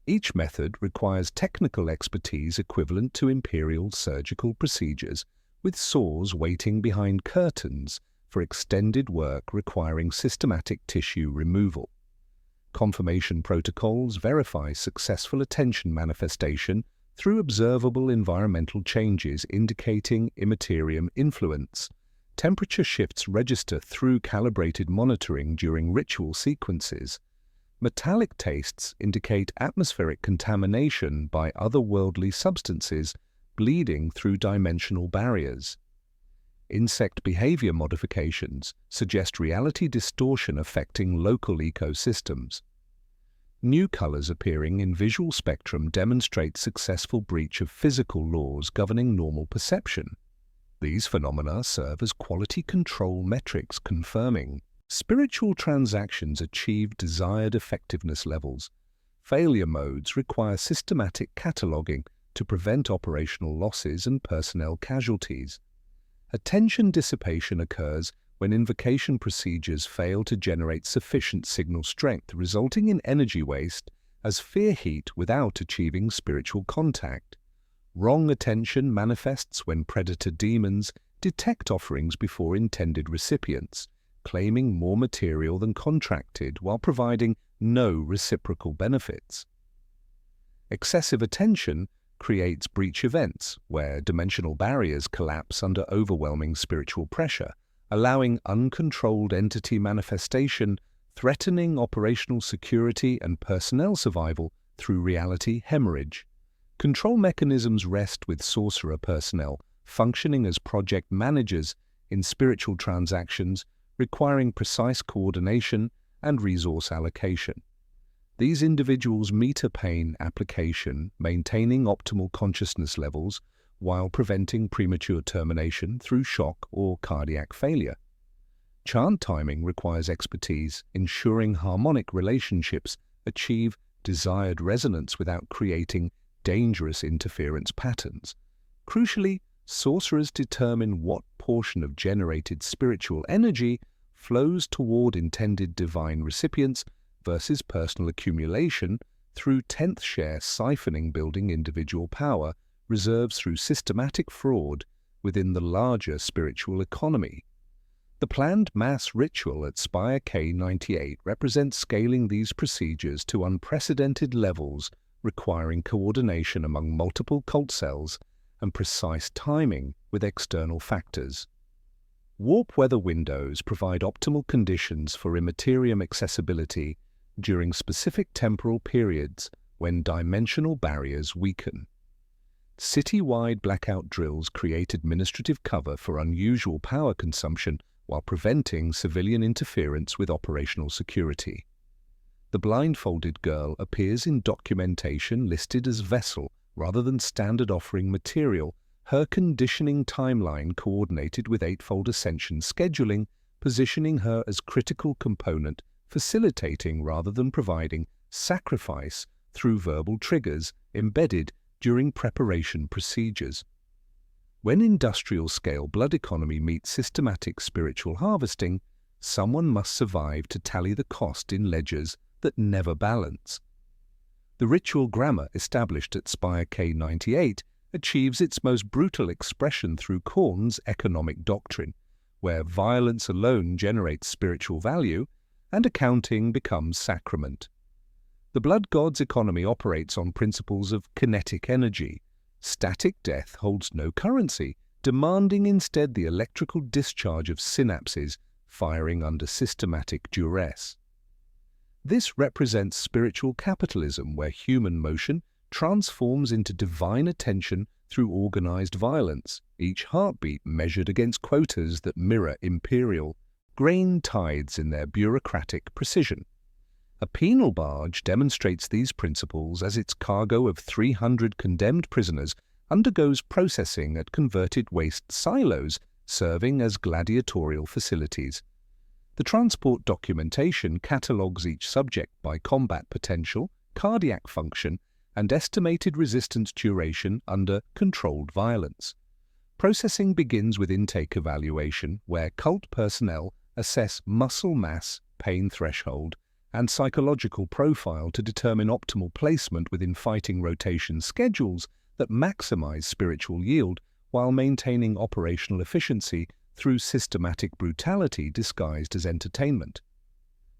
Each method requires technical expertise equivalent to Imperial surgical procedures, with saws waiting behind curtains for extended work requiring systematic tissue removal. Confirmation protocols verify successful attention manifestation through observable environmental changes indicating Imperium influence. Temperature shifts register through calibrated monitoring during ritual sequences. Metallic tastes indicate atmospheric contamination by otherworldly substances bleeding through dimensional barriers. Insect behavior modifications suggest reality distortion affecting local ecosystems. New colors appearing in visual spectrum demonstrate successful breach of physical laws governing normal perception. These phenomena serve as quality control metrics confirming spiritual transactions achieve desired effectiveness levels. Failure modes require systematic cataloging to prevent operational losses and personnel casualties. Attention dissipation occurs when invocation procedures fail to generate sufficient signal strength, resulting in energy waste as fear heat without achieving spiritual contact. Wrong attention manifests when predator demons detect offerings before intended recipients, claiming more material than contracted while providing no reciprocal benefits. Excessive attention creates breach events where dimensional barriers collapse under overwhelming spiritual pressure, allowing uncontrolled entity manifestation, threatening operational security and personnel survival through reality hemorrhage. Control mechanisms rest with sorcerer personnel functioning as project managers in spiritual transactions, requiring precise coordination and resource allocation. These individuals meter pain application, maintaining optimal consciousness levels while preventing premature termination through shock or cardiac failure. Chant timing requires expertise, ensuring harmonic relationships achieve desired resonance without creating dangerous interference patterns. Crucially, sorcerers determine what portion of generated spiritual energy flows toward intended divine recipients versus personal accumulation through 10th share siphoning, building individual power reserves through systematic fraud within the larger spiritual economy. The planned mass ritual at Spire K98 represents scaling these procedures to unprecedented levels, requiring coordination among multiple cult cells and precise timing with external factors. Warp weather windows provide optimal conditions for Imperium accessibility during specific temporal periods when dimensional barriers weaken. City-wide blackout drills create administrative cover for unusual power consumption while preventing civilian interference with operational security. The blindfolded girl appears in documentation listed as vessel rather than standard offering material, her conditioning timeline coordinated with eightfold ascension scheduling, positioning her as critical component, facilitating rather than providing sacrifice through verbal triggers embedded during preparation procedures. When industrial-scale blood economy meets systematic spiritual harvesting, someone must survive to tally the cost in ledgers that never balance. The ritual grammar established at Spire K98 achieves its most brutal expression through Khorne's economic doctrine, where violence alone generates spiritual value and accounting becomes sacrament. The blood god's economy operates on principles of kinetic energy. Static death holds no currency, demanding instead the electrical discharge of synapses firing under systematic duress. This represents spiritual capitalism, where human motion transforms into divine attention through organized violence, each heartbeat measured against quotas that mirror Imperial grain tides in their bureaucratic precision. A penal barge demonstrates these principles as its cargo of 300 condemned prisoners undergoes processing at converted waste silos, serving as gladiatorial facilities. The transport documentation catalogues each subject by combat potential, cardiac function, and estimated resistance duration under controlled violence. Processing begins with intake evaluation, where cult personnel assess muscle mass, pain threshold, and psychological profile to determine optimal placement within fighting rotation schedules that maximize spiritual yield while maintaining operational efficiency through systematic brutality disguised as entertainment.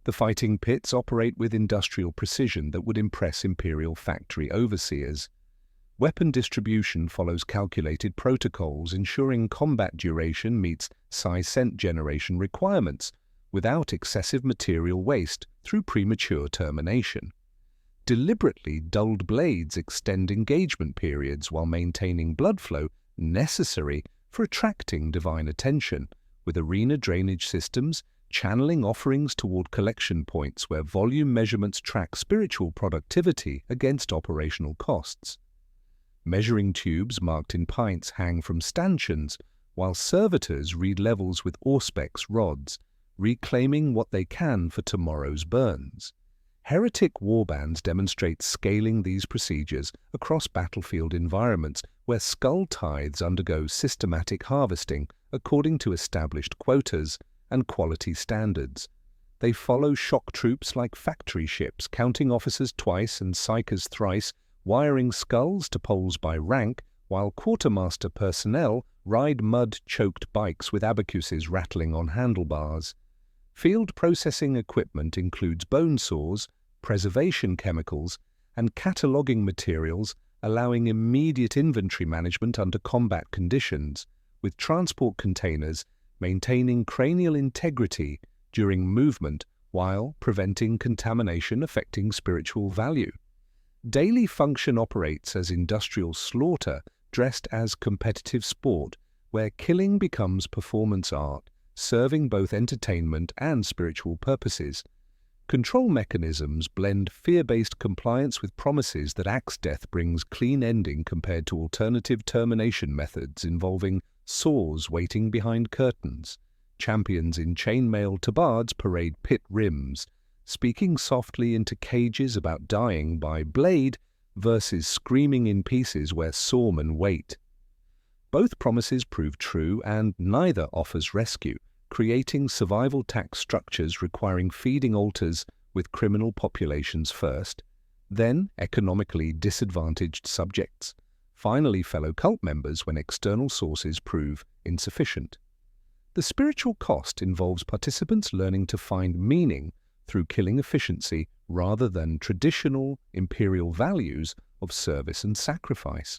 The fighting pits operate with industrial precision that would impress Imperial factory overseers. Weapon distribution follows calculated protocols, ensuring combat duration meets psi-cent generation requirements without excessive material waste through premature termination. Deliberately dulled blades extend engagement periods while maintaining blood flow necessary for attracting divine attention, with arena drainage systems channeling offerings toward collection points where volume measurements track spiritual productivity against operational costs. Measuring tubes marked in pints hang from stanchions, while servitors read levels with auspex rods, reclaiming what they can for tomorrow's burns. Heretic warbands demonstrate scaling these procedures across battlefield environments where skull tithes undergo systematic harvesting according to established quotas and quality standards. They follow shock troops like factory ships, counting officers twice and psychers thrice, wiring skulls to poles by rank, while quartermaster personnel ride mud-choked bikes with abacuses rattling on handlebars. Field processing equipment includes bone saws, preservation chemicals, and cataloging materials, allowing immediate inventory management under combat conditions, with transport containers maintaining cranial integrity during movement while preventing contamination affecting spiritual value. Daily function operates as industrial slaughter dressed as competitive sport, where killing becomes performance art, serving both entertainment and spiritual purposes. Control mechanisms blend fear-based compliance with promises that axe death brings clean ending compared to alternative termination methods involving saws waiting behind curtains. Champions in chainmail tabards parade pit rims, speaking softly into cages about dying by blade versus screaming in pieces where sawmen wait. Both promises prove true, and neither offers rescue, creating survival tax structures requiring feeding altars with criminal populations first, then economically disadvantaged subjects, finally fellow cult members when external sources prove insufficient. The spiritual cost involves participants learning to find meaning through killing efficiency rather than traditional imperial values of service and sacrifice.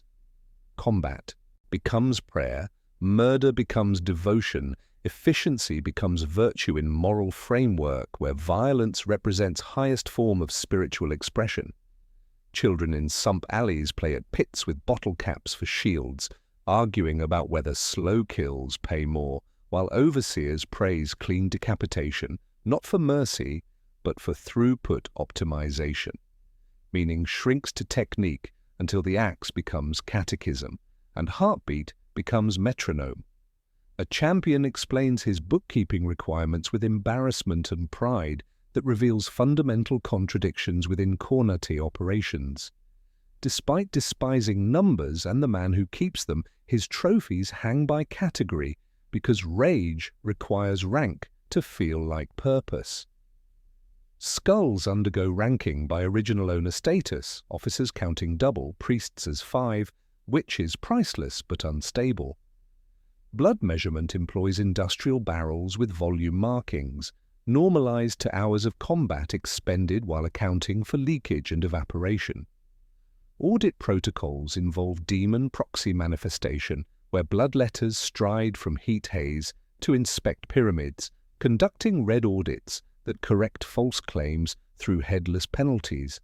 Combat becomes prayer, murder becomes devotion, efficiency becomes virtue in moral framework where violence represents highest form of spiritual expression. Children in sump alleys play at pits with bottle caps for shields, arguing about whether slow kills pay more, while overseers praise clean decapitation, not for mercy, but for throughput optimization, meaning shrinks to technique until the axe becomes catechism and heartbeat becomes metronome. A champion explains his bookkeeping requirements with embarrassment and pride that reveals fundamental contradictions within Khorne operations. Despite despising numbers and the man who keeps them, his trophies hang by category because rage requires rank to feel like purpose. Skulls undergo ranking by original owner status, officers counting double, priests as 5, witches priceless but unstable. Blood measurement employs industrial barrels with volume markings, normalized to hours of combat expended while accounting for leakage and evaporation. Audit protocols involve demon proxy manifestation, where bloodletters stride from heat haze to inspect pyramids, conducting red audits that correct false claims through headless penalties.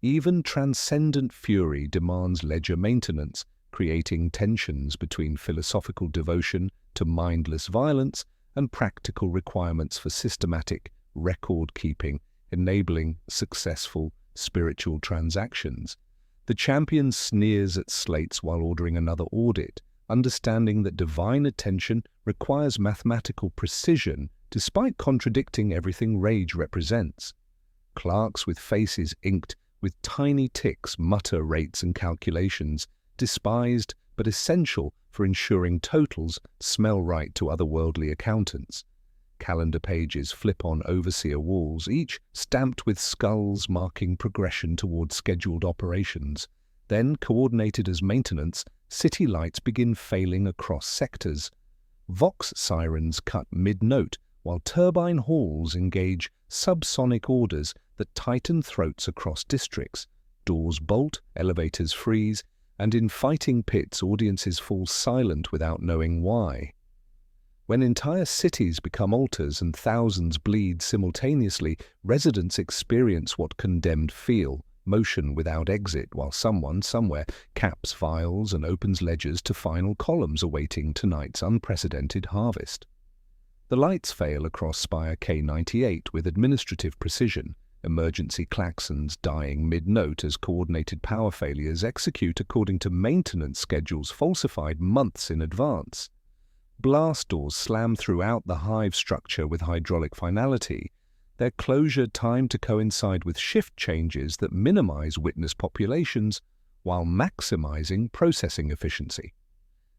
Even transcendent fury demands ledger maintenance, creating tensions between philosophical devotion to mindless violence and practical requirements for systematic record-keeping, enabling successful spiritual transactions. The champion sneers at slates while ordering another audit, understanding that divine attention requires mathematical precision despite contradicting everything rage represents. Clerks with faces inked with tiny ticks mutter rates and calculations, despised but essential for ensuring totals smell right to otherworldly accountants. Calendar pages flip on overseer walls, each stamped with skulls marking progression towards scheduled operations. Then, coordinated as maintenance, city lights begin failing across sectors. Vox sirens cut mid-note, while turbine halls engage subsonic orders that tighten throats across districts. Doors bolt, elevators freeze, and in fighting pits audiences fall silent without knowing why. When entire cities become altars and thousands bleed simultaneously, residents experience what condemned feel, motion without exit, while someone somewhere caps vials and opens ledgers to final columns awaiting tonight's unprecedented harvest. The lights fail across Spire K98 with administrative precision, emergency klaxons dying mid-note as coordinated power failures execute according to maintenance schedules falsified months in advance. Blast doors slam throughout the hive structure with hydraulic finality, their closure timed to coincide with shift changes that minimize witness populations while maximizing processing efficiency.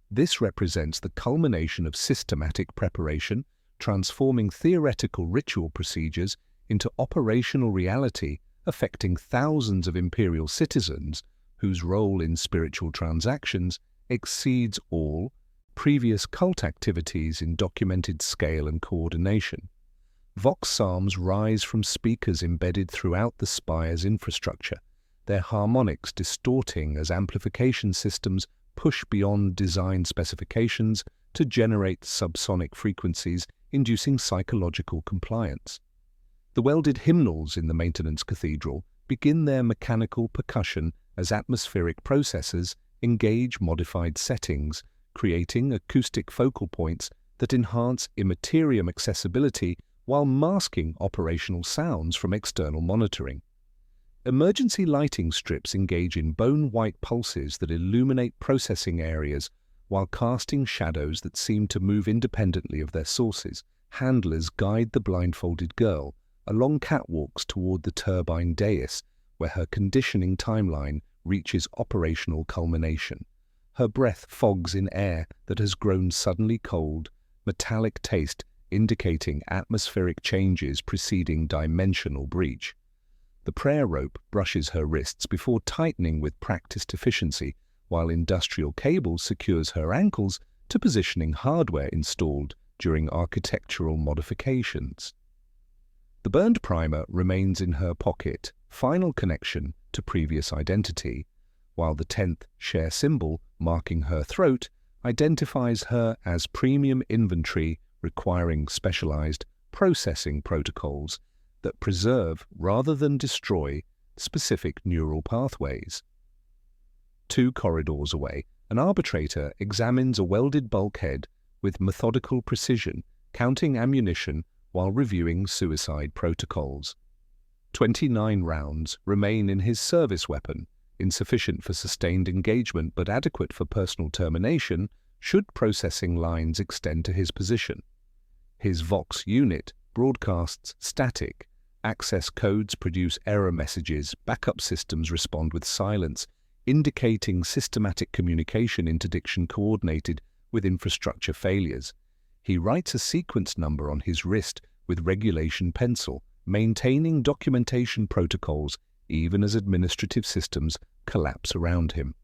This represents the culmination of systematic preparation, transforming theoretical ritual procedures into operational reality, affecting thousands of Imperial citizens whose role in spiritual transactions exceeds all previous cult activities in documented scale and coordination. Vox psalms rise from speakers embedded throughout the spire's infrastructure, their harmonics distorting as amplification systems push beyond design specifications to generate subsonic frequencies, inducing psychological compliance. The welded hymnals in the maintenance cathedral begin their mechanical percussion as atmospheric processors engage modified settings, creating acoustic focal points that enhance immaterium accessibility while masking operational sounds from external monitoring. Emergency lighting strips engage in bone-white pulses that illuminate processing areas while casting shadows that seem to move independently of their sources. Handlers guide the blindfolded girl along catwalks toward the turbine dais, where her conditioning timeline reaches operational culmination. Her breath fogs in air that has grown suddenly cold, metallic taste indicating atmospheric changes preceding dimensional breach. The prayer rope brushes her wrists before tightening with practiced efficiency, while industrial cable secures her ankles to positioning hardware installed during architectural modifications. The burned primer remains in her pocket, final connection to previous identity, while the 10th share symbol marking her throat identifies her as premium inventory requiring specialized processing protocols that preserve rather than destroy specific neural pathways. 2 corridors away, an arbitrator examines a welded bulkhead with methodical precision, counting ammunition while reviewing suicide protocols. 29 rounds remain in his service weapon, insufficient for sustained engagement but adequate for personal termination should processing lines extend to his position. His Vox unit broadcasts static, access codes produce error messages, backup systems respond with silence, indicating systematic communication interdiction coordinated with infrastructure failures. He writes a sequence number on his wrist with regulation pencil, maintaining documentation protocols even as administrative systems collapse around him.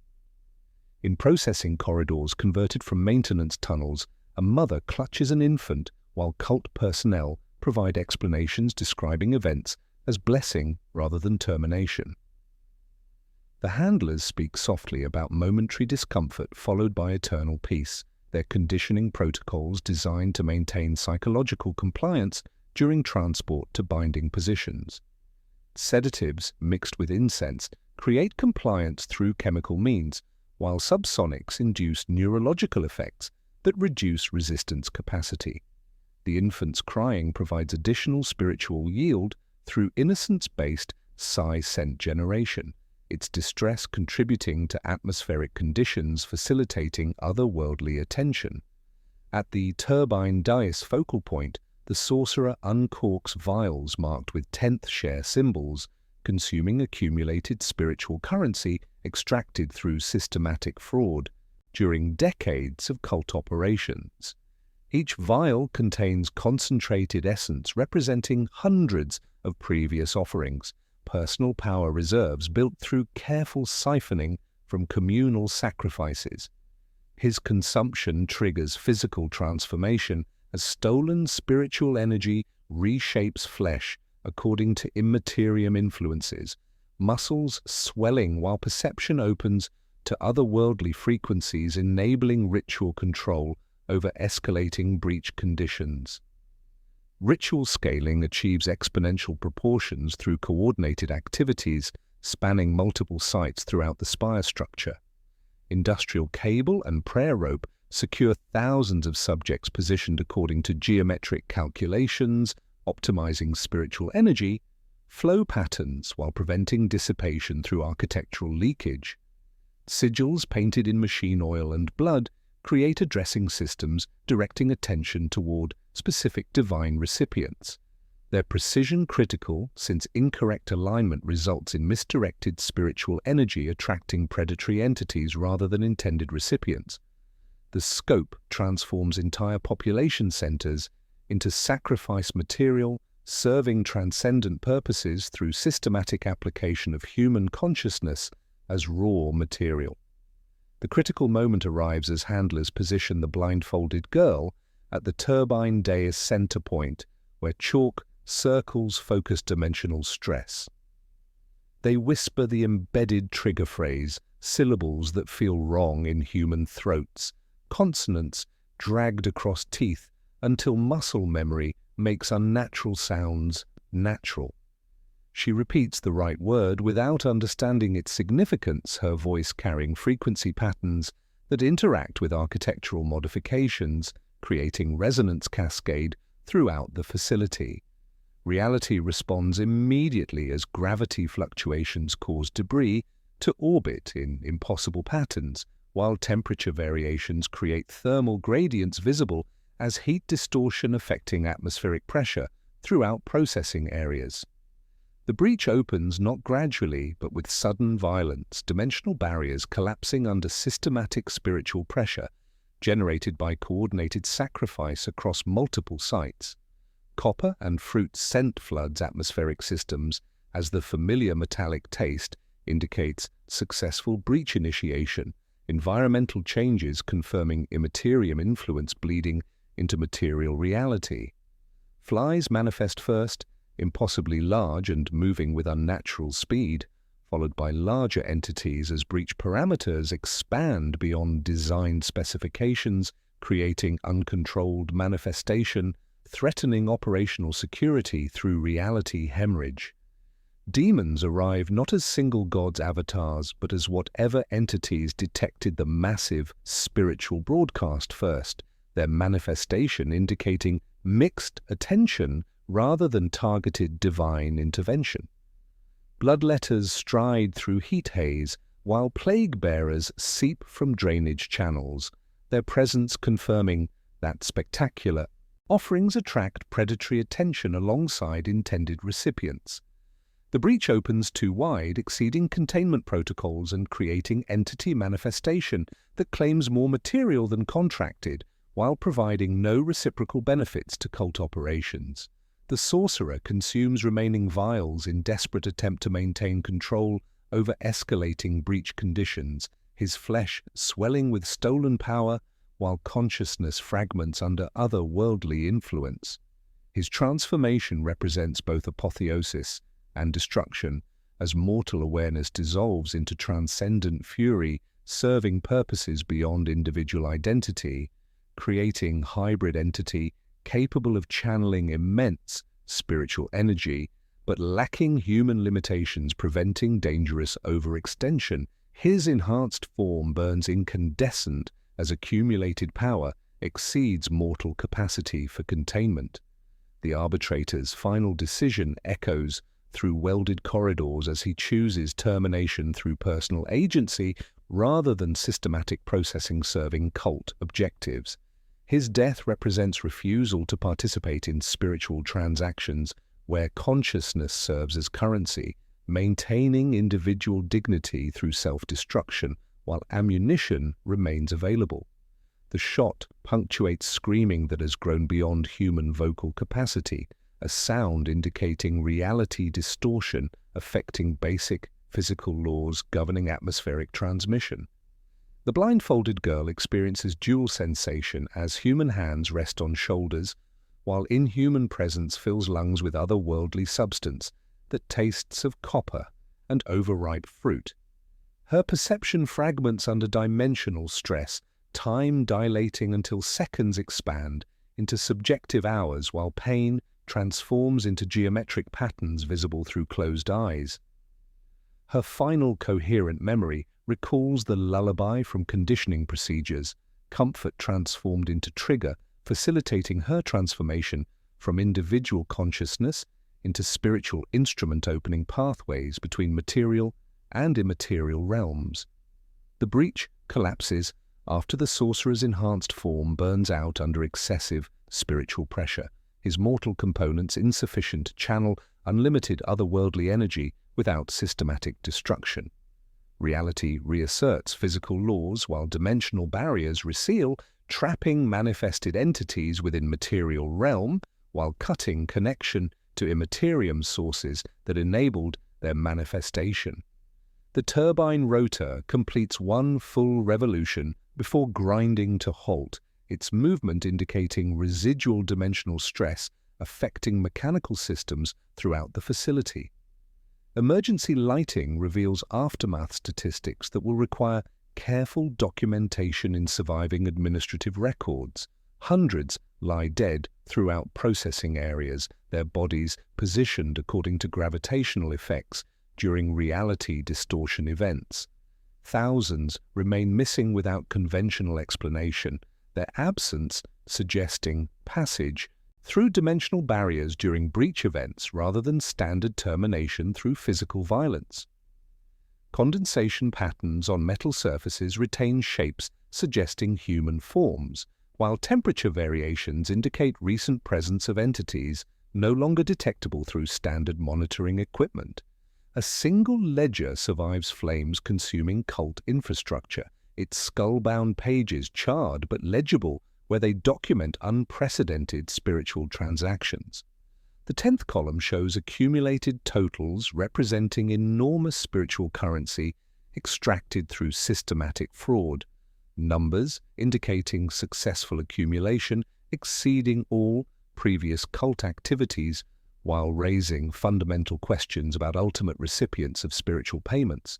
In processing corridors converted from maintenance tunnels, a mother clutches an infant while cult personnel provide explanations describing events as blessing rather than termination. The handlers speak softly about momentary discomfort followed by eternal peace, their conditioning protocols designed to maintain psychological compliance during transport to binding positions. Sedatives mixed with incense create compliance through chemical means, while subsonics induce neurological effects that reduce resistance capacity. The infant's crying provides additional spiritual yield through innocence-based psi scent generation, its distress contributing to atmospheric conditions facilitating otherworldly attention. At the turbine dais focal point, the sorcerer uncorks vials marked with 10th share symbols, consuming accumulated spiritual currency extracted through systematic fraud during decades of cult operations. Each vial contains concentrated essence representing hundreds of previous offerings, personal power reserves built through careful siphoning from communal sacrifices. His consumption triggers physical transformation as stolen spiritual energy reshapes flesh according to Imperium influences, muscles swelling while perception opens to otherworldly frequencies, enabling ritual control over escalating breach conditions. Ritual scaling achieves exponential proportions through coordinated activities spanning multiple sites throughout the spire structure. Industrial cable and prayer rope secure thousands of subjects positioned according to geometric calculations, optimizing spiritual energy flow patterns while preventing dissipation through architectural leakage. Sigils painted in machine oil and blood create addressing systems directing attention toward specific divine recipients. Their precision critical since incorrect alignment results in misdirected spiritual energy attracting predatory entities rather than intended recipients. The scope transforms entire population centers into sacrifice material, serving transcendent purposes through systematic application of human consciousness as raw material. The critical moment arrives as handlers position the blindfolded girl at the turbine dais center point, where chalk circles focus dimensional stress. They whisper the embedded trigger phrase, syllables that feel wrong in human throats, consonants dragged across teeth until muscle memory makes unnatural sounds natural. She repeats the right word without understanding its significance, her voice carrying frequency patterns that interact with architectural modifications, creating resonance cascade throughout the facility. Reality responds immediately as gravity fluctuations cause debris to orbit in impossible patterns, while temperature variations create thermal gradients visible as heat distortion affecting atmospheric pressure throughout processing areas. The breach opens not gradually, but with sudden violence, dimensional barriers collapsing under systematic spiritual pressure, generated by coordinated sacrifice across multiple sites. Copper and fruit scent floods atmospheric systems as the familiar metallic taste indicates successful breach initiation, environmental changes confirming Imperium influence bleeding into material reality. Flies manifest first, impossibly large and moving with unnatural speed, followed by larger entities as breach parameters expand beyond designed specifications, creating uncontrolled manifestation, threatening operational security through reality hemorrhage. Demons arrive not as single gods' avatars, but as whatever entities detected the massive spiritual broadcast first, their manifestation indicating mixed attention rather than targeted divine intervention. Bloodletters stride through heat haze, while plague bearers seep from drainage channels, their presence confirming that spectacular offerings attract predatory attention alongside intended recipients. The breach opens too wide, exceeding containment protocols and creating entity manifestation that claims more material than contracted, while providing no reciprocal benefits to cult operations. The sorcerer consumes remaining vials in desperate attempt to maintain control over escalating breach conditions, his flesh swelling with stolen power while consciousness fragments under other-worldly influence. His transformation represents both apotheosis and destruction, as mortal awareness dissolves into transcendent fury, serving purposes beyond individual identity, creating hybrid entity capable of channeling immense spiritual energy, but lacking human limitations preventing dangerous overextension. His enhanced form burns incandescent as accumulated power exceeds mortal capacity for containment. The arbitrator's final decision echoes through welded corridors as he chooses termination through personal agency rather than systematic processing serving cult objectives. His death represents refusal to participate in spiritual transactions where consciousness serves as currency, maintaining individual dignity through self-destruction while ammunition remains available. The shot punctuates screaming that has grown beyond human vocal capacity, a sound indicating reality distortion affecting basic physical laws governing atmospheric transmission. The blindfolded girl experiences dual sensation as human hands rest on shoulders, while inhuman presence fills lungs with otherworldly substance that tastes of copper and overripe fruit. Her perception fragments under dimensional stress, time dilating until seconds expand into subjective hours while pain transforms into geometric patterns visible through closed eyes. Her final coherent memory recalls the lullaby from conditioning procedures, comfort transformed into trigger, facilitating her transformation from individual consciousness into spiritual instrument, opening pathways between material and immaterial realms. The breach collapses after the sorcerer's enhanced form burns out under excessive spiritual pressure, his mortal components insufficient to channel unlimited otherworldly energy without systematic destruction. Reality reasserts physical laws while dimensional barriers reseal, trapping manifested entities within material realm while cutting connection to Imperium sources that enabled their manifestation. The turbine rotor completes one full revolution before grinding to halt, its movement indicating residual dimensional stress affecting mechanical systems throughout the facility. Emergency lighting reveals aftermath statistics that will require careful documentation in surviving administrative records. Hundreds lie dead throughout processing areas, their bodies positioned according to gravitational effects during reality distortion events. Thousands remain missing without conventional explanation, their absence suggesting passage through dimensional barriers during breach events rather than standard termination through physical violence. Condensation patterns on metal surfaces retain shapes suggesting human forms, while temperature variations indicate recent presence of entities no longer detectable through standard monitoring equipment. A single ledger survives flames consuming cult infrastructure, its skull-bound pages charred but legible where they document unprecedented spiritual transactions. The 10th column shows accumulated totals representing enormous spiritual currency extracted through systematic fraud, numbers indicating successful accumulation exceeding all previous cult activities while raising fundamental questions about ultimate recipients of spiritual payments.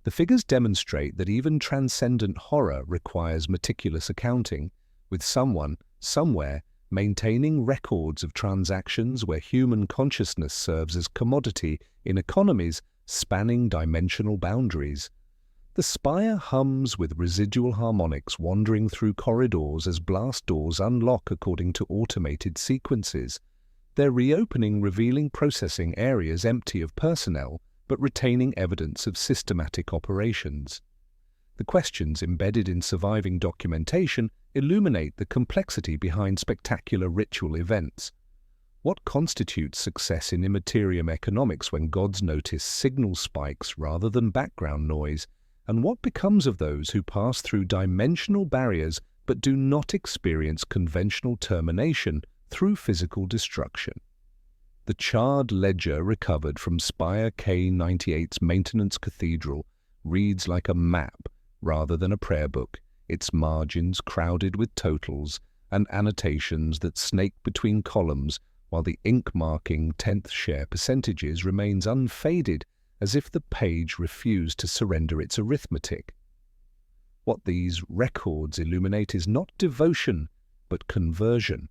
The figures demonstrate that even transcendent horror requires meticulous accounting, with someone, somewhere, maintaining records of transactions where human consciousness serves as commodity in economies spanning dimensional boundaries. The spire hums with residual harmonics wandering through corridors as blast doors unlock according to automated sequences, their reopening revealing processing areas empty of personnel but retaining evidence of systematic operations. The questions embedded in surviving documentation illuminate the complexity behind spectacular ritual events. What constitutes success in Imperium economics when gods notice signal spikes rather than background noise? And what becomes of those who pass through dimensional barriers but do not experience conventional termination through physical destruction. The charred ledger recovered from Spire K98's maintenance cathedral reads like a map rather than a prayer book, its margins crowded with totals and annotations that snake between columns, while the ink marking 10th share percentages remains unfaded, as if the page refused to surrender its arithmetic. What these records illuminate is not devotion, but conversion,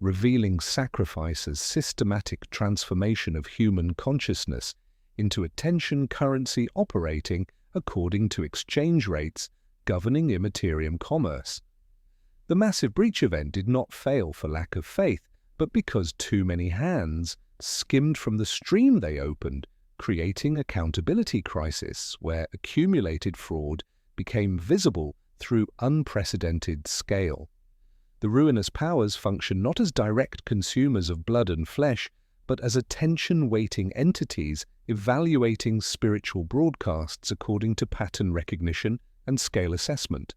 revealing sacrifice as systematic transformation of human consciousness into attention currency operating according to exchange rates governing Imperium commerce. The massive breach event did not fail for lack of faith, but because too many hands skimmed from the stream they opened, creating accountability crisis where accumulated fraud became visible through unprecedented scale. The Ruinous Powers function not as direct consumers of blood and flesh, but as attention-weighting entities evaluating spiritual broadcasts according to pattern recognition and scale assessment.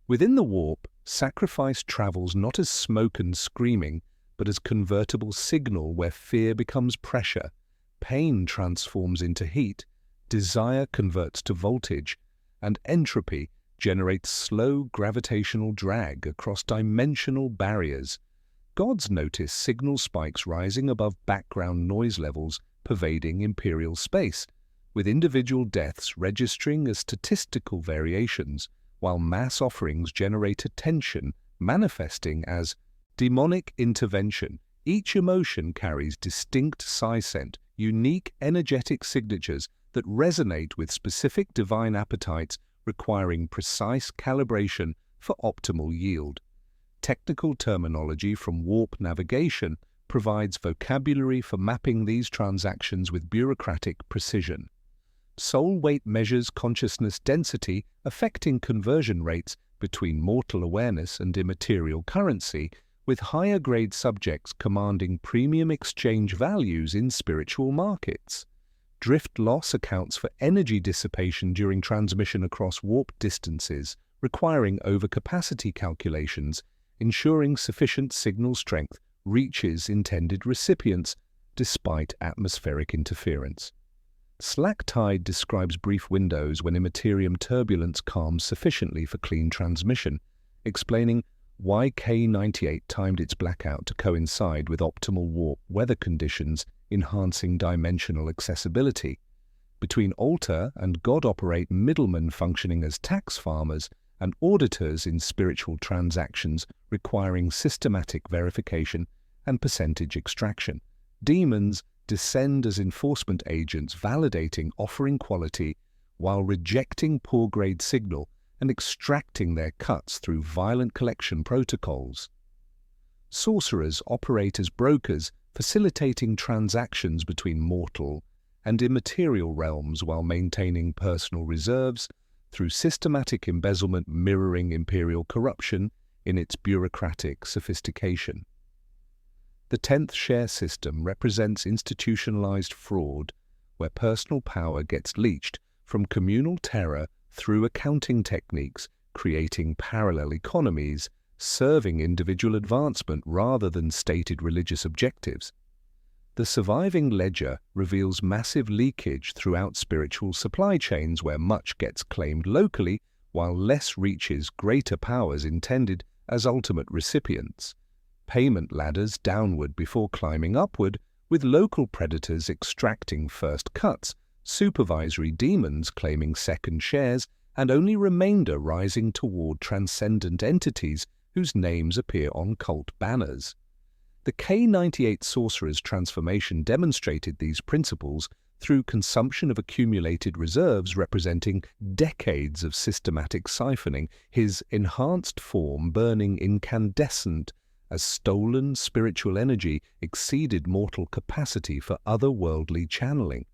Within the warp, sacrifice travels not as smoke and screaming, but as convertible signal where fear becomes pressure, pain transforms into heat, desire converts to voltage, and entropy generates slow gravitational drag across dimensional barriers. Gods notice signal spikes rising above background noise levels pervading Imperial space, with individual deaths registering as statistical variations, while mass offerings generate attention manifesting as demonic intervention. Each emotion carries distinct psi-scent, unique energetic signatures that resonate with specific divine appetites requiring precise calibration for optimal yield. Technical terminology from warp navigation provides vocabulary for mapping these transactions with bureaucratic precision. Soul weight measures consciousness density affecting conversion rates between mortal awareness and immaterial currency, with higher-grade subjects commanding premium exchange values in spiritual markets. Drift loss accounts for energy dissipation during transmission across warp distances, requiring overcapacity calculations, ensuring sufficient signal strength reaches intended recipients despite atmospheric interference. Slack tide describes brief windows when Imperium turbulence calms sufficiently for clean transmission, explaining why K98 timed its blackout to coincide with optimal warp weather conditions, enhancing dimensional accessibility. Between altar and god operate middlemen functioning as tax farmers and auditors in spiritual transactions requiring systematic verification and percentage extraction. Demons descend as enforcement agents validating offering quality while rejecting poor-grade signal and extracting their cuts through violent collection protocols. Sorcerers operate as brokers, facilitating transactions between mortal and immaterial realms while maintaining personal reserves through systematic embezzlement mirroring imperial corruption in its bureaucratic sophistication. The 10th share system represents institutionalized fraud, where personal power gets leached from communal terror through accounting techniques, creating parallel economies, serving individual advancement rather than stated religious objectives. The surviving ledger reveals massive leakage throughout spiritual supply chains where much gets claimed locally while less reaches greater powers intended as ultimate recipients. Payment ladders downward before climbing upward, with local predators extracting first cuts, supervisory demons claiming second shares, and only remainder rising toward transcendent entities whose names appear on cult banners. The K98 Sorcerer's transformation demonstrated these principles through consumption of accumulated reserves representing decades of systematic siphoning, his enhanced form burning incandescent as stolen spiritual energy exceeded mortal capacity for otherworldly channeling.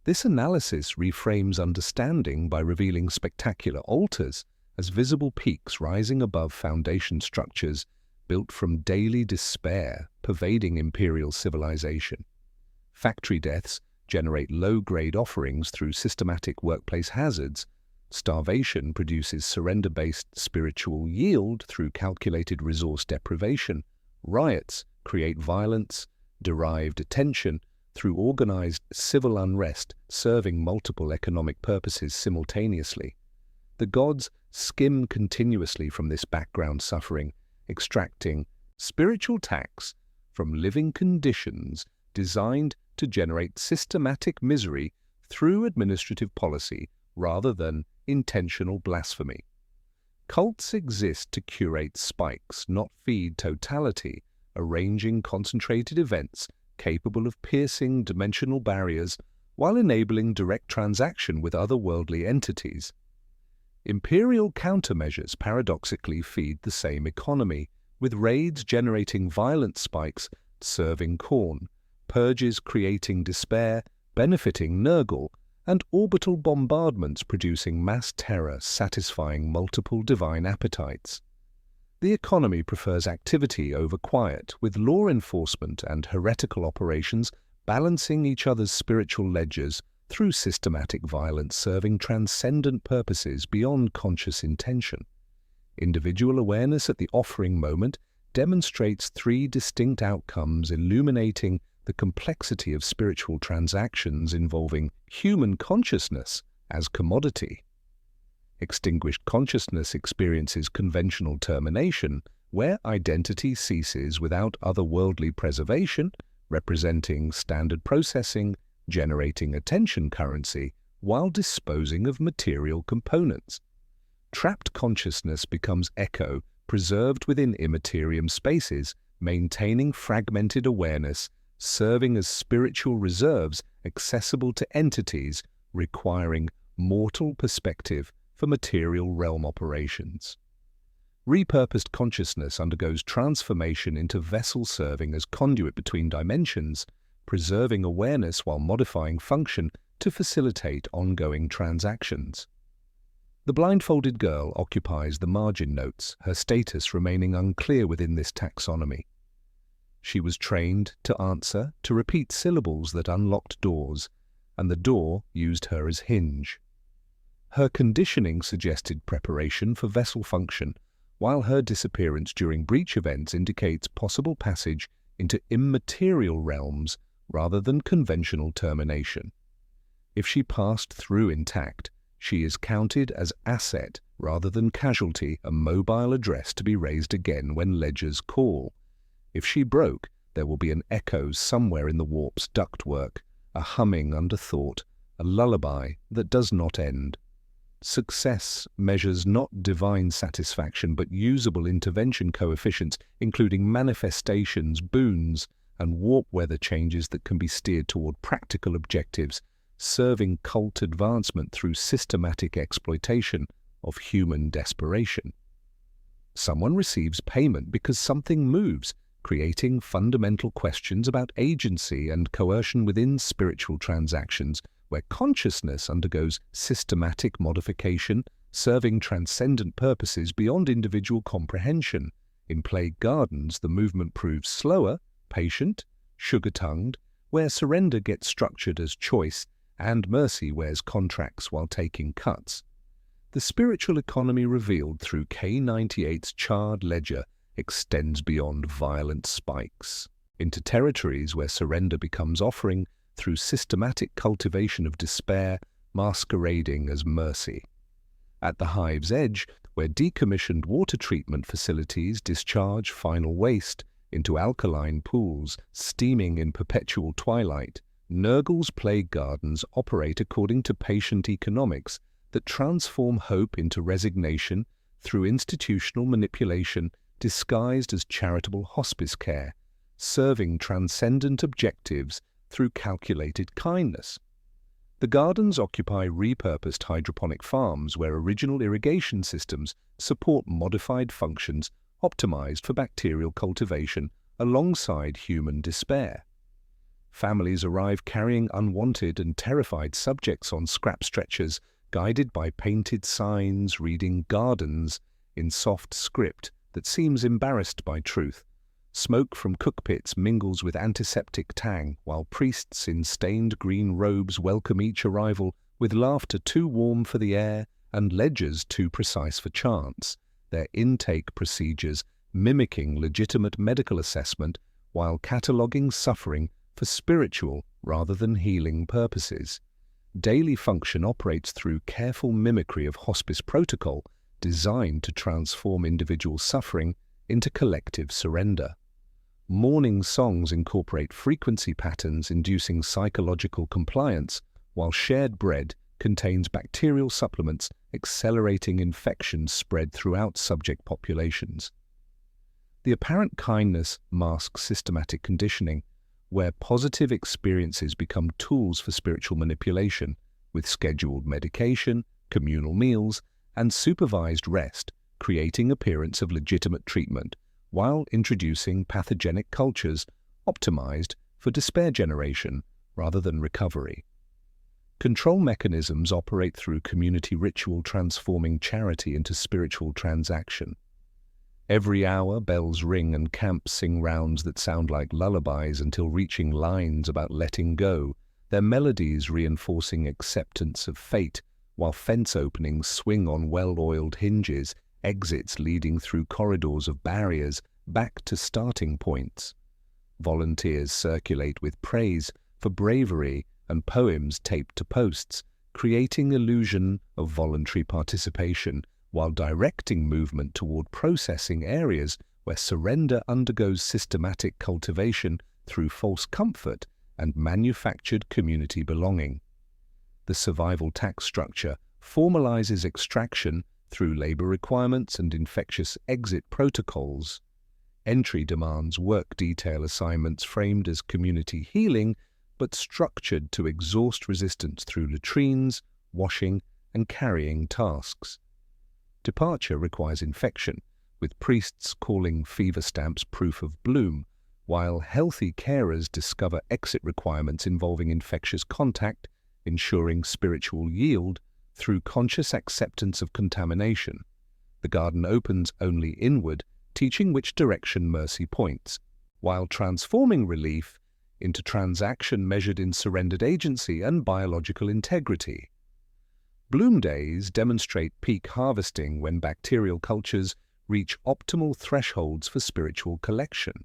This analysis reframes understanding by revealing spectacular altars as visible peaks rising above foundation structures built from daily despair pervading imperial civilization. Factory deaths generate low-grade offerings through systematic workplace hazards. Starvation produces surrender-based spiritual yield through calculated resource deprivation, Riots create violence, derived attention through organized civil unrest serving multiple economic purposes simultaneously. The gods skim continuously from this background suffering, extracting spiritual tax from living conditions designed to generate systematic misery through administrative policy rather than intentional blasphemy. Cults exist to curate spikes, not feed totality, arranging concentrated events capable of piercing dimensional barriers while enabling direct transaction with otherworldly entities. Imperial countermeasures paradoxically feed the same economy, with raids generating violent spikes serving Khorne, purges creating despair, benefiting Nurgle, and orbital bombardments producing mass terror satisfying multiple divine appetites. The economy prefers activity over quiet, with law enforcement and heretical operations balancing each other's spiritual ledgers through systematic violence serving transcendent purposes beyond conscious intention. Individual awareness at the offering moment demonstrates three distinct outcomes illuminating the complexity of spiritual transactions involving human consciousness as commodity. Extinguished consciousness experiences conventional termination, where identity ceases without otherworldly preservation, representing standard processing, generating attention currency, while disposing of material components. Trapped consciousness becomes echo, preserved within immaterium spaces, maintaining fragmented awareness, serving as spiritual reserves accessible to entities requiring mortal perspective for material realm operations. Repurposed consciousness undergoes transformation into vessel serving as conduit between dimensions, preserving awareness while modifying function to facilitate ongoing transactions. The blindfolded girl occupies the margin notes, her status remaining unclear within this taxonomy. She was trained to answer, to repeat syllables that unlocked doors, and the door used her as hinge. Her conditioning suggested preparation for vessel function, while her disappearance during breach events indicates possible passage into immaterial realms rather than conventional termination. If she passed through intact, she is counted as asset rather than casualty, a mobile address to be raised again when ledgers call. If she broke, there will be an echo somewhere in the warp's ductwork, a humming underthought, a lullaby that does not end. Success measures not divine satisfaction but usable intervention coefficients, including manifestations, boons, and warp weather changes that can be steered toward practical objectives, serving cult advancement through systematic exploitation of human desperation. Someone receives payment because something moves, creating fundamental questions about agency and coercion within spiritual transactions, where consciousness undergoes systematic modification, serving transcendent purposes beyond individual comprehension. In Plague Gardens, the movement proves slower, patient, sugar-tongued, where surrender gets structured as choice, and mercy wears contracts while taking cuts. The spiritual economy revealed through K98's charred ledger extends beyond violent spikes into territories where surrender becomes offering through systematic cultivation of despair masquerading as mercy. At the hive's edge, where decommissioned water treatment facilities discharge final waste into alkaline pools steaming in perpetual twilight, Nurgle's plague gardens operate according to patient economics that transform hope into resignation through institutional manipulation disguised as charitable hospice care, serving transcendent objectives through calculated kindness. The gardens occupy repurposed hydroponic farms where original irrigation systems support modified functions optimized for bacterial cultivation alongside human despair. Families arrive carrying unwanted and terrified subjects on scrap stretchers, guided by painted signs reading "Gardens" in soft script that seems embarrassed by truth. Smoke from cookpits mingles with antiseptic tang, while priests in stained green robes welcome each arrival with laughter too warm for the air and ledgers too precise for chants. Their intake procedures mimicking legitimate medical assessment while cataloguing suffering for spiritual rather than healing purposes. Daily function operates through careful mimicry of hospice protocol designed to transform individual suffering into collective surrender. Mourning songs incorporate frequency patterns inducing psychological compliance, while shared bread contains bacterial supplements accelerating infection spread throughout subject populations. The apparent kindness masks systematic conditioning, where positive experiences become tools for spiritual manipulation, with scheduled medication, communal meals, and supervised rest creating appearance of legitimate treatment, while introducing pathogenic cultures optimized for despair generation rather than recovery. Control mechanisms operate through community ritual transforming charity into spiritual transaction. Every hour, bells ring and camps sing rounds that sound like lullabies until reaching lines about letting go, their melodies reinforcing acceptance of fate, while fence openings swing on well-oiled hinges, exits leading through corridors of barriers back to starting points. Volunteers circulate with praise for bravery and poems taped to posts, creating illusion of voluntary participation while directing movement toward processing areas where surrender undergoes systematic cultivation through false comfort and manufactured community belonging. The survival tax structure formalizes extraction through labor requirements and infectious exit protocols. Entry demands work detail assignments framed as community healing, but structured to exhaust resistance through latrines, washing, and carrying tasks. Departure requires infection, with priests calling fever stamps proof of bloom, while healthy carers discover exit requirements involving infectious contact, ensuring spiritual yield through conscious acceptance of contamination. The garden opens only inward, teaching which direction mercy points, while transforming relief into transaction measured in surrendered agency and biological integrity. Bloom days demonstrate peak harvesting when bacterial cultures reach optimal thresholds for spiritual collection.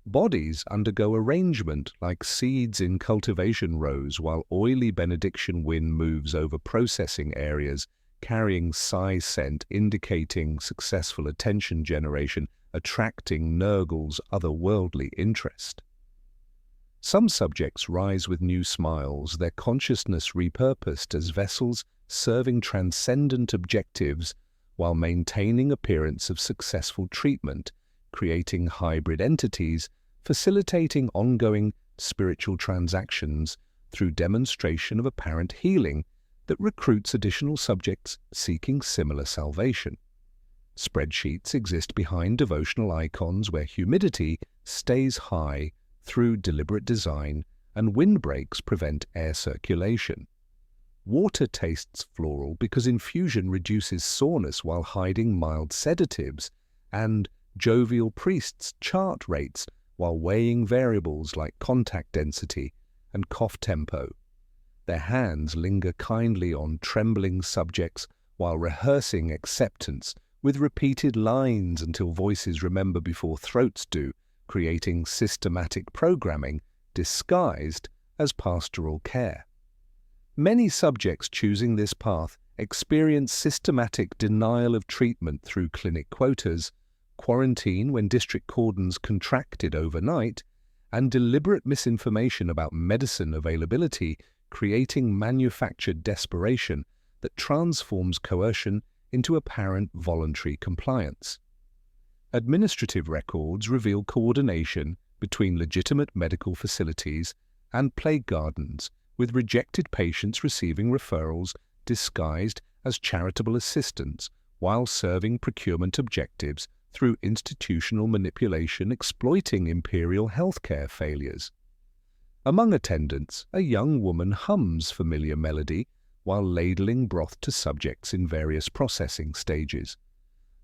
Bodies undergo arrangement like seeds in cultivation rows, while oily benediction wind moves over processing areas, carrying size scent indicating successful attention generation, attracting Nurgle's otherworldly interest. Some subjects rise with new smiles, their consciousness repurposed as vessels serving transcendent objectives while maintaining appearance of successful treatment, creating hybrid entities, facilitating ongoing spiritual transactions through demonstration of apparent healing that recruits additional subjects seeking similar salvation. Spreadsheets exist behind devotional icons where humidity stays high through deliberate design and windbreaks prevent air circulation. Water tastes floral because infusion reduces soreness while hiding mild sedatives, and jovial priests chart rates while weighing variables like contact density and cough tempo. Their hands linger kindly on trembling subjects while rehearsing acceptance with repeated lines until voices remember before throats do, creating systematic programming disguised as pastoral care. Many subjects choosing this path experience systematic denial of treatment through clinic quotas, quarantine when district cordons contracted overnight, and deliberate misinformation about medicine availability, creating manufactured desperation that transforms coercion into apparent voluntary compliance. Administrative records reveal coordination between legitimate medical facilities and plague gardens, with rejected patients receiving referrals disguised as charitable assistance while serving procurement objectives through institutional manipulation exploiting Imperial healthcare failures. Among attendants, a young woman hums familiar melody while ladling broth to subjects in various processing stages.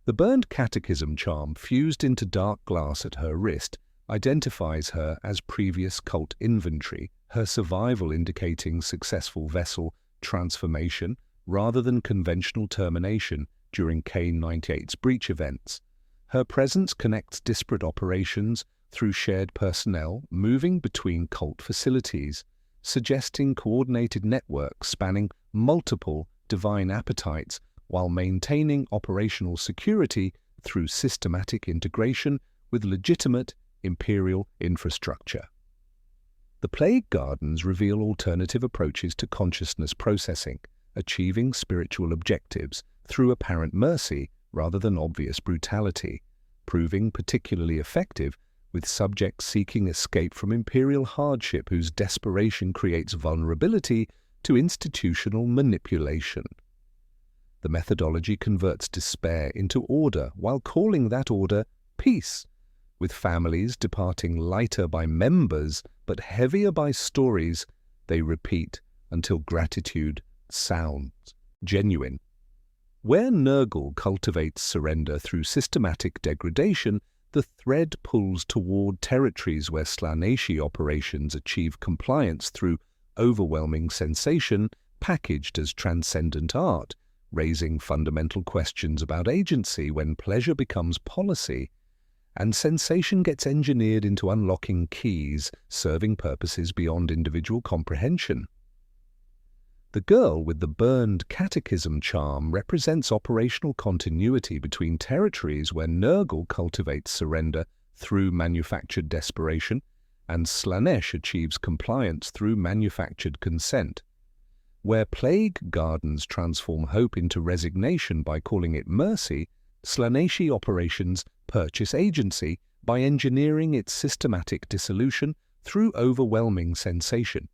The burned catechism charm fused into dark glass at her wrist identifies her as previous cult inventory, her survival indicating successful vessel transformation rather than conventional termination during Kane 98's breach events. Her presence connects disparate operations through shared personnel moving between cult facilities, suggesting coordinated networks spanning multiple divine appetites while maintaining operational security through systematic integration with legitimate Imperial infrastructure. The Plague Gardens reveal alternative approaches to consciousness processing, achieving spiritual objectives through apparent mercy rather than obvious brutality, proving particularly effective with subjects seeking escape from Imperial hardship whose desperation creates vulnerability to institutional manipulation. The methodology converts despair into order while calling that order peace, with families departing lighter by members but heavier by stories they repeat until gratitude sounds genuine. Where Nurgle cultivates surrender through systematic degradation, the thread pulls toward territories where Slaanesh operations achieve compliance through overwhelming sensation packaged as transcendent art, raising fundamental questions about agency when pleasure becomes policy, and sensation gets engineered into unlocking keys, serving purposes beyond individual comprehension. The girl with the burned catechism charm represents operational continuity between territories where Nurgle cultivates surrender through manufactured desperation and Slaanesh achieves compliance through manufactured consent. Where Plague Gardens transform hope into resignation by calling it mercy, Slaanesh operations purchase agency by engineering its systematic dissolution through overwhelming sensation.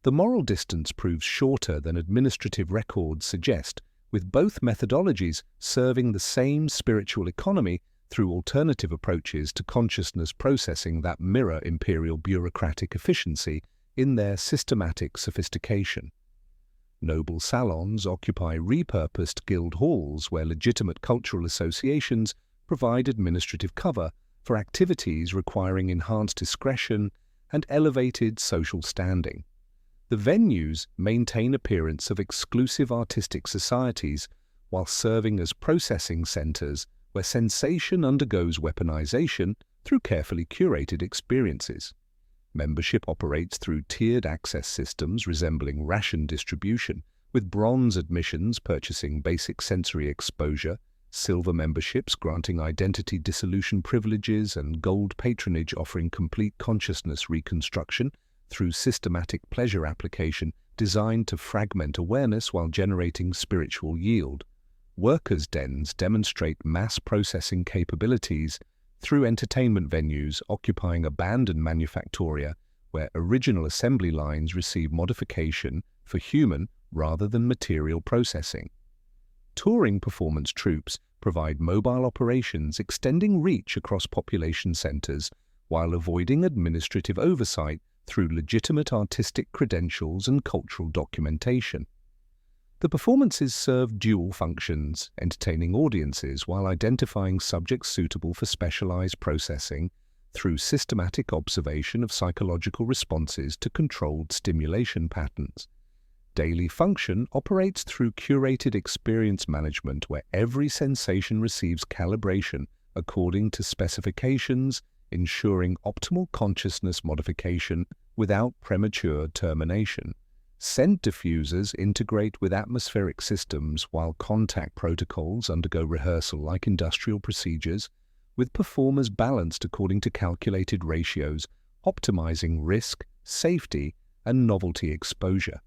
The moral distance proves shorter than administrative records suggest, with both methodologies serving the same spiritual economy through alternative approaches to consciousness processing that mirror Imperial bureaucratic efficiency in their systematic sophistication. Noble salons occupy repurposed guild halls where legitimate cultural associations provide administrative cover for activities requiring enhanced discretion and elevated social standing. The venues maintain appearance of exclusive artistic societies while serving as processing centers where sensation undergoes weaponization through carefully curated experiences. Membership operates through tiered access systems resembling ration distribution, with bronze admissions purchasing basic sensory exposure, silver memberships granting identity dissolution privileges, and gold patronage offering complete consciousness reconstruction through systematic pleasure application designed to fragment awareness while generating spiritual yield. Workers' dens demonstrate mass processing capabilities through entertainment venues occupying abandoned manufactoria where original assembly lines receive modification for human rather than material processing. Touring performance troupes provide mobile operations extending reach across population centers while avoiding administrative oversight through legitimate artistic credentials and cultural documentation. The performances serve dual functions, entertaining audiences while identifying subjects suitable for specialized processing through systematic observation of psychological responses to controlled stimulation patterns. Daily function operates through curated experience management where every sensation receives calibration according to specifications, ensuring optimal consciousness modification without premature termination. Scent diffusers integrate with atmospheric systems while contact protocols undergo rehearsal like industrial procedures, with performers balanced according to calculated ratios, optimizing risk, safety, and novelty exposure.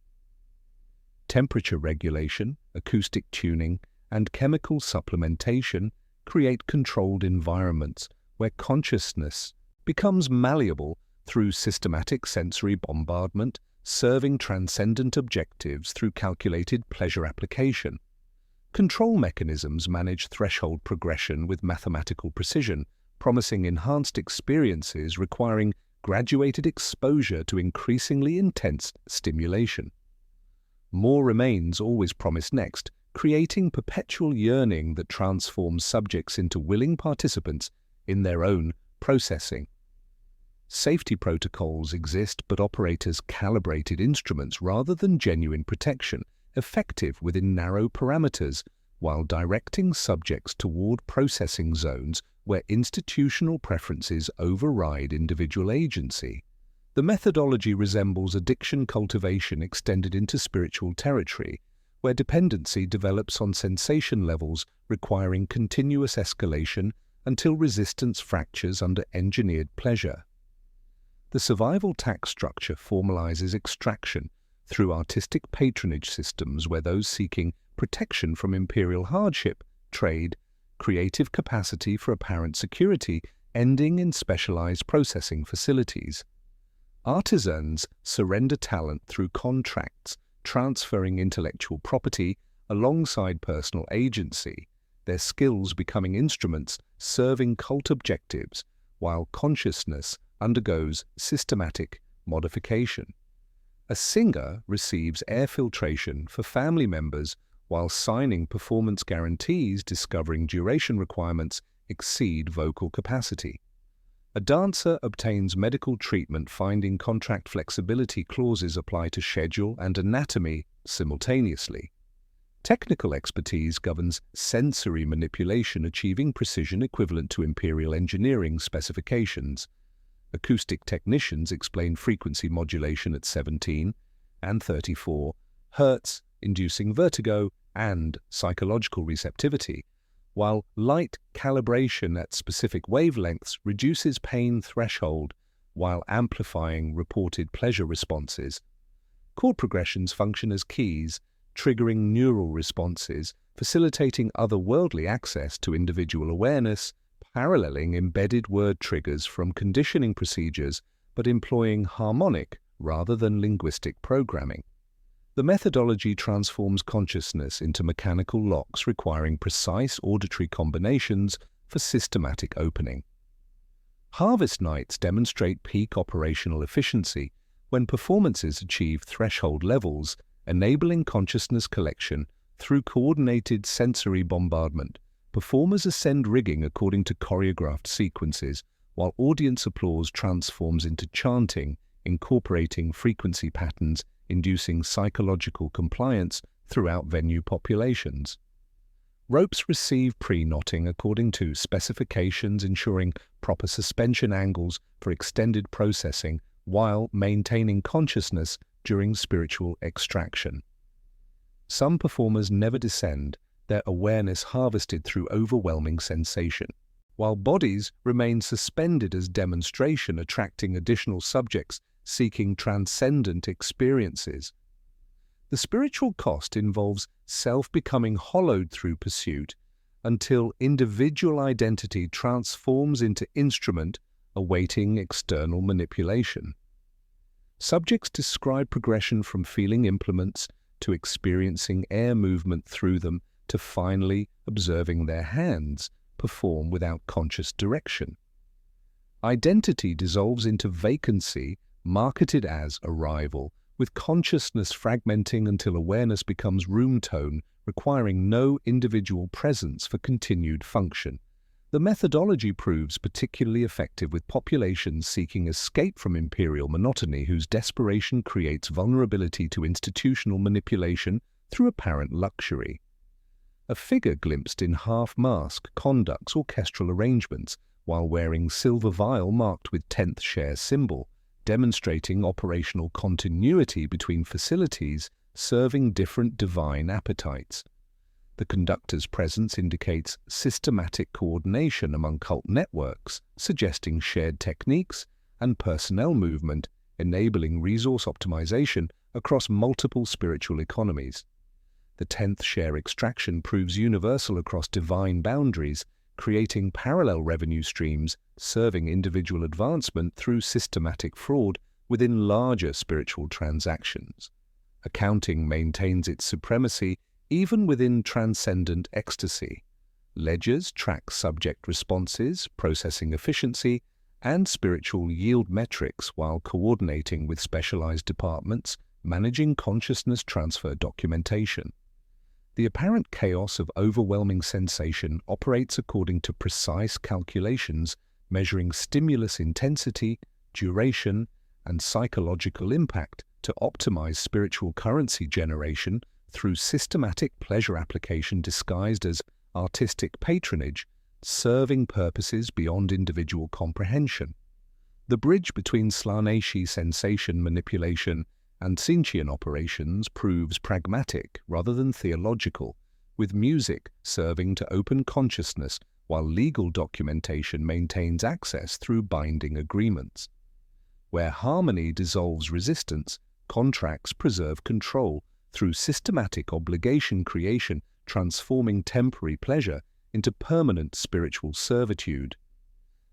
Temperature regulation, acoustic tuning, and chemical supplementation create controlled environments where consciousness becomes malleable through systematic sensory bombardment, serving transcendent objectives through calculated pleasure application. Control mechanisms manage threshold progression with mathematical precision, promising enhanced experiences requiring graduated exposure to increasingly intense stimulation. More remains always promise next, creating perpetual yearning that transforms subjects into willing participants in their own processing. Safety protocols exist, but operators calibrated instruments rather than genuine protection, effective within narrow parameters, while directing subjects toward processing zones where institutional preferences override individual agency. The methodology resembles addiction cultivation extended into spiritual territory, where dependency develops on sensation levels requiring continuous escalation until resistance fractures under engineered pleasure. The survival tax structure formalizes extraction through artistic patronage systems where those seeking protection from imperial hardship trade creative capacity for apparent security, ending in specialized processing facilities. Artisans surrender talent through contracts, transferring intellectual property alongside personal agency, their skills becoming instruments serving cult objectives, while consciousness undergoes systematic modification. A singer receives air filtration for family members while signing performance guarantees discovering duration requirements exceed vocal capacity. A dancer obtains medical treatment finding contract flexibility clauses apply to schedule and anatomy simultaneously. Technical expertise governs sensory manipulation achieving precision equivalent to Imperial engineering specifications. Acoustic technicians explain frequency modulation at 17 and 34 Hz, inducing vertigo and psychological receptivity, while light calibration at specific wavelengths reduces pain threshold while amplifying reported pleasure responses. Chord progressions function as keys, triggering neural responses, facilitating otherworldly access to individual awareness, paralleling embedded word triggers from conditioning procedures, but employing harmonic rather than linguistic programming. The methodology transforms consciousness into mechanical locks requiring precise auditory combinations for systematic opening. Harvest nights demonstrate peak operational efficiency when performances achieve threshold levels, enabling consciousness collection through coordinated sensory bombardment. Performers ascend rigging according to choreographed sequences, while audience applause transforms into chanting, incorporating frequency patterns, inducing psychological compliance throughout venue populations. Ropes receive pre-knotting according to specifications, ensuring proper suspension angles for extended processing while maintaining consciousness during spiritual extraction. Some performers never descend, their awareness harvested through overwhelming sensation, while bodies remain suspended as demonstration, attracting additional subjects seeking transcendent experiences. The spiritual cost involves self-becoming hollowed through pursuit until individual identity transforms into instrument awaiting external manipulation. Subjects describe progression from feeling implements to experiencing air movement through them to finally observing their hands perform without conscious direction. Identity dissolves into vacancy, marketed as arrival, with consciousness fragmenting until awareness becomes room tone, requiring no individual presence for continued function. The methodology proves particularly effective with populations seeking escape from imperial monotony whose desperation creates vulnerability to institutional manipulation through apparent luxury. A figure glimpsed in half-mask conducts orchestral arrangements while wearing silver vial marked with 10th share symbol, demonstrating operational continuity between facilities serving different divine appetites. The conductor's presence indicates systematic coordination among cult networks, suggesting shared techniques and personnel movement, enabling resource optimization across multiple spiritual economies. The 10th share extraction proves universal across divine boundaries, creating parallel revenue streams, serving individual advancement through systematic fraud within larger spiritual transactions. Accounting maintains its supremacy even within transcendent ecstasy. Ledgers track subject responses, processing efficiency, and spiritual yield metrics while coordinating with specialized departments, managing consciousness transfer documentation. The apparent chaos of overwhelming sensation operates according to precise calculations, measuring stimulus intensity, duration, and psychological impact to optimize spiritual currency generation through systematic pleasure application disguised as artistic patronage, serving purposes beyond individual comprehension. The bridge between Slaaneshi sensation manipulation and Tzeentchian operations proves pragmatic rather than theological, with music serving to open consciousness while legal documentation maintains access through binding agreements. Where harmony dissolves resistance, contracts preserve control through systematic obligation creation, transforming temporary pleasure into permanent spiritual servitude.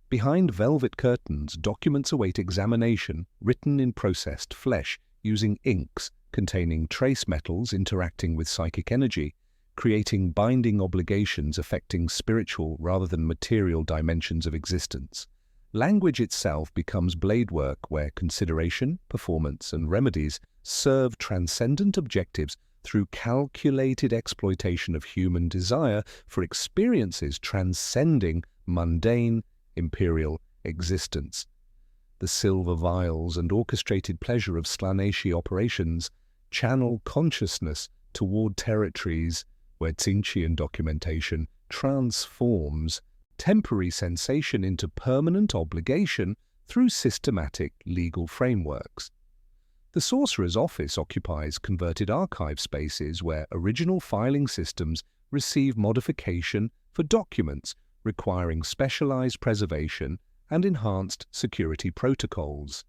Behind velvet curtains, documents await examination, written in processed flesh, using inks containing trace metals interacting with psychic energy, creating binding obligations affecting spiritual rather than material dimensions of existence. Language itself becomes bladework where consideration, performance, and remedies serve transcendent objectives through calculated exploitation of human desire for experiences transcending mundane, imperial existence. The silver vials and orchestrated pleasure of Slaaneshi operations channel consciousness toward territories where Tzeentchian documentation transforms temporary sensation into permanent obligation through systematic legal frameworks. The Sorcerer's Office occupies converted archive spaces where original filing systems receive modification for documents requiring specialized preservation and enhanced security protocols.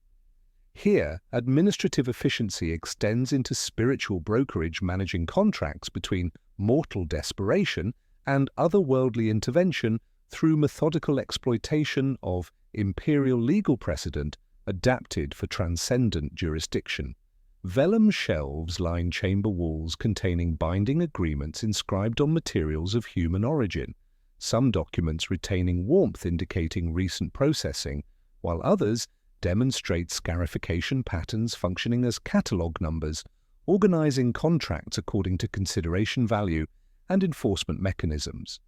Here, administrative efficiency extends into spiritual brokerage, managing contracts between mortal desperation and otherworldly intervention through methodical exploitation of imperial legal precedent adapted for transcendent jurisdiction. Vellum shelves line chamber walls containing binding agreements inscribed on materials of human origin, some documents retaining warmth indicating recent processing, while others demonstrate scarification patterns functioning as catalogue numbers, organizing contracts according to consideration value and enforcement mechanisms.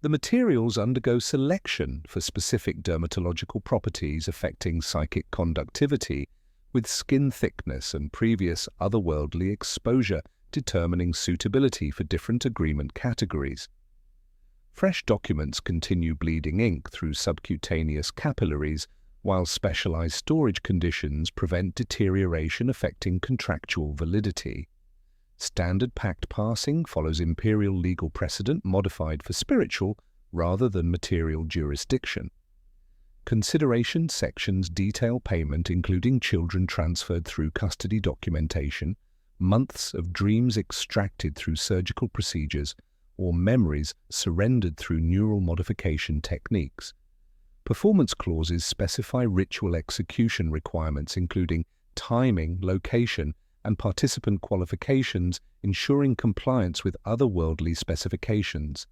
The materials undergo selection for specific dermatological properties affecting psychic conductivity, with skin thickness and previous otherworldly exposure determining suitability for different agreement categories. Fresh documents continue bleeding ink through subcutaneous capillaries, while specialized storage conditions prevent deterioration affecting contractual validity. Standard pact passing follows imperial legal precedent modified for spiritual rather than material jurisdiction. Consideration sections detail payment, including children transferred through custody documentation, months of dreams extracted through surgical procedures, or memories surrendered through neural modification techniques. Performance clauses specify ritual execution requirements, including timing, location, and participant qualifications, ensuring compliance with otherworldly specifications.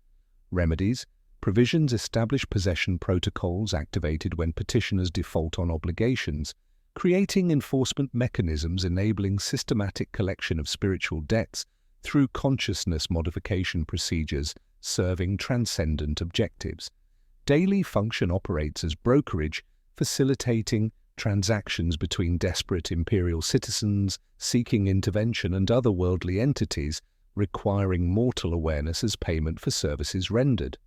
Remedies. Provisions establish possession protocols activated when petitioners default on obligations, creating enforcement mechanisms enabling systematic collection of spiritual debts through consciousness modification procedures serving transcendent objectives. Daily function operates as brokerage, facilitating transactions between desperate imperial citizens seeking intervention and otherworldly entities requiring mortal awareness as payment for services rendered.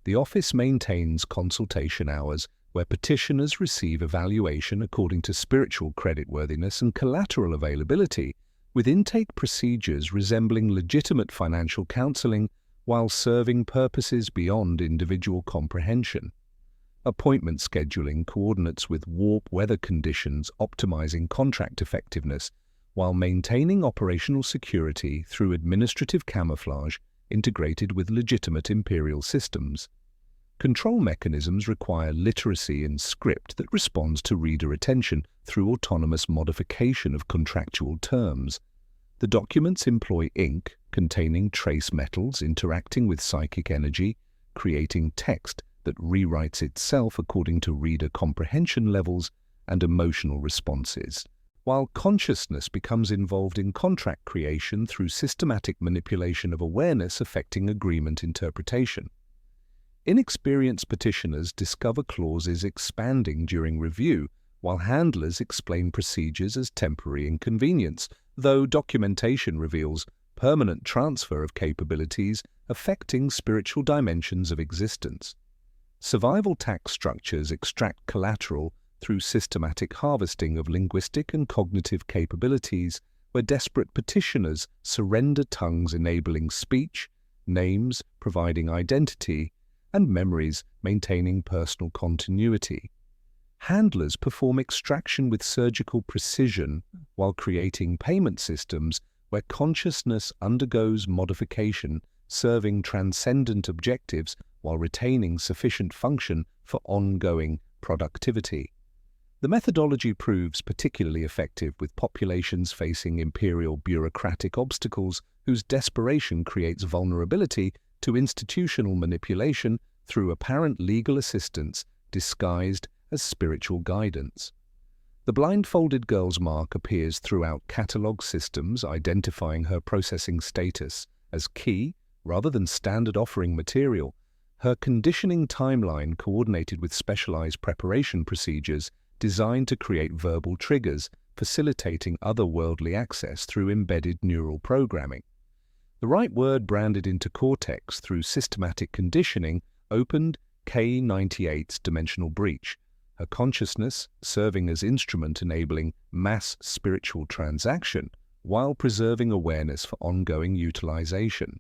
The office maintains consultation hours where petitioners receive evaluation according to spiritual creditworthiness and collateral availability, with intake procedures resembling legitimate financial counseling while serving purposes beyond individual comprehension. Appointment scheduling coordinates with warp weather conditions, optimizing contract effectiveness while maintaining operational security through administrative camouflage integrated with legitimate imperial systems. Control mechanisms require literacy in script that responds to reader attention through autonomous modification of contractual terms. The documents employ ink containing trace metals interacting with psychic energy, creating text that rewrites itself according to reader comprehension levels and emotional responses, while consciousness becomes involved in contract creation through systematic manipulation of awareness affecting agreement interpretation. Inexperienced petitioners discover clauses expanding during review, while handlers explain procedures as temporary inconvenience, though documentation reveals permanent transfer of capabilities affecting spiritual dimensions of existence. Survival tax structures extract collateral through systematic harvesting of linguistic and cognitive capabilities, where desperate petitioners surrender tongues enabling speech, names providing identity, and memories maintaining personal continuity. Handlers perform extraction with surgical precision while creating payment systems where consciousness undergoes modification, serving transcendent objectives while retaining sufficient function for ongoing productivity. The methodology proves particularly effective with populations facing imperial bureaucratic obstacles whose desperation creates vulnerability to institutional manipulation through apparent legal assistance disguised as spiritual guidance. The blindfolded girl's mark appears throughout catalog systems, identifying her processing status as key rather than standard offering material. Her conditioning timeline coordinated with specialized preparation procedures designed to create verbal triggers, facilitating otherworldly access through embedded neural programming. The right word branded into cortex through systematic conditioning opened K-98's dimensional breach, her consciousness serving as instrument enabling mass spiritual transaction while preserving awareness for ongoing utilization.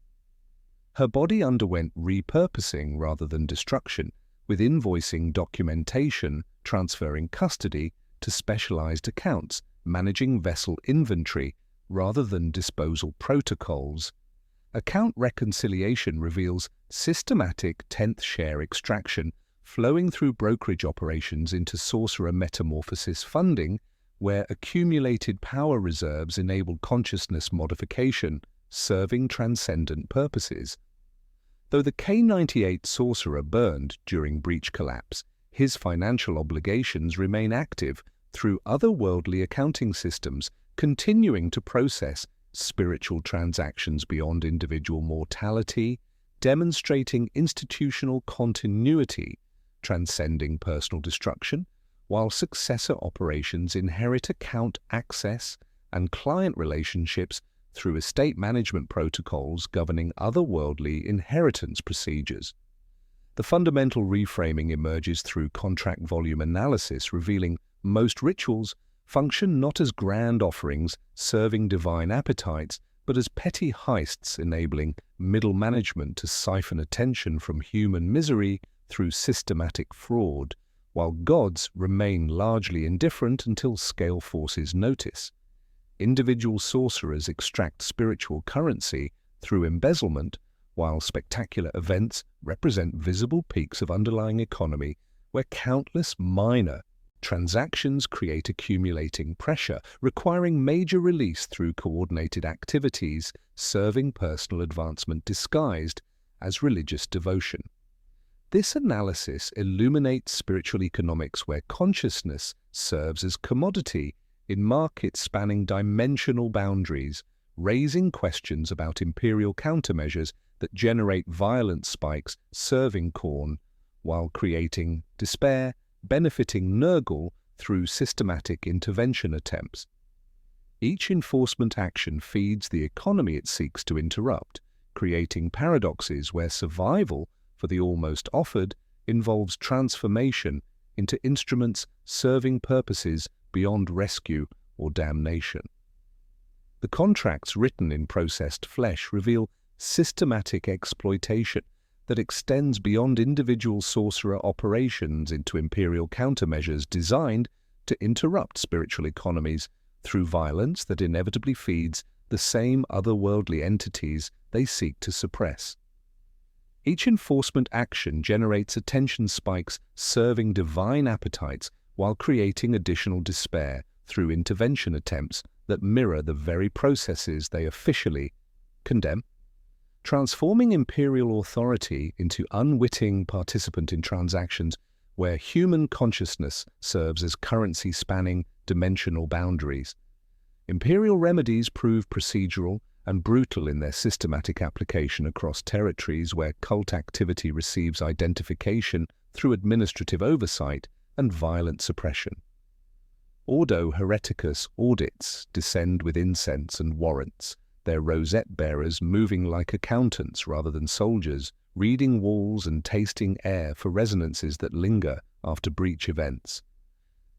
Her body underwent repurposing rather than destruction, with invoicing documentation transferring custody to specialized accounts, managing vessel inventory rather than disposal protocols. Account reconciliation reveals systematic 10th share extraction flowing through brokerage operations into sorcerer metamorphosis funding, where accumulated power reserves enable consciousness modification, serving transcendent purposes. Though the K-98 sorcerer burned during breach collapse, his financial obligations remain active through otherworldly accounting systems, continuing to process spiritual transactions beyond individual mortality, demonstrating institutional continuity, transcending personal destruction, while successor operations inherit account access and client relationships through estate management protocols governing otherworldly inheritance procedures. The fundamental reframing emerges through contract volume analysis, revealing most rituals function not as grand offerings serving divine appetites, but as petty heists enabling middle management to siphon attention from human misery through systematic fraud, while gods remain largely indifferent until scale forces notice. Individual sorcerers extract spiritual currency through embezzlement, while spectacular events represent visible peaks of underlying economy where countless minor transactions create accumulating pressure, requiring major release through coordinated activities, serving personal advancement disguised as religious devotion. This analysis illuminates spiritual economics where consciousness serves as commodity in markets spanning dimensional boundaries, raising questions about imperial countermeasures that generate violent spikes serving Khorne, while creating despair, benefiting Nurgle through systematic intervention attempts. Each enforcement action feeds the economy it seeks to interrupt, creating paradoxes where survival for the almost offered involves transformation into instruments serving purposes beyond rescue or damnation. The contracts written in processed flesh reveal systematic exploitation that extends beyond individual sorcerer operations into imperial countermeasures designed to interrupt spiritual economies through violence that inevitably feeds the same otherworldly entities they seek to suppress. Each enforcement action generates attention spikes serving divine appetites while creating additional despair through intervention attempts that mirror the very processes they officially condemn. Transforming imperial authority into unwitting participant in transactions where human consciousness serves as currency spanning dimensional boundaries. Imperial remedies prove procedural and brutal in their systematic application across territories where cult activity receives identification through administrative oversight and violent suppression. Ordo Hereticus audits descend with incense and warrants, their rosette-bearers moving like accountants rather than soldiers, reading walls and tasting air for resonances that linger after breach events.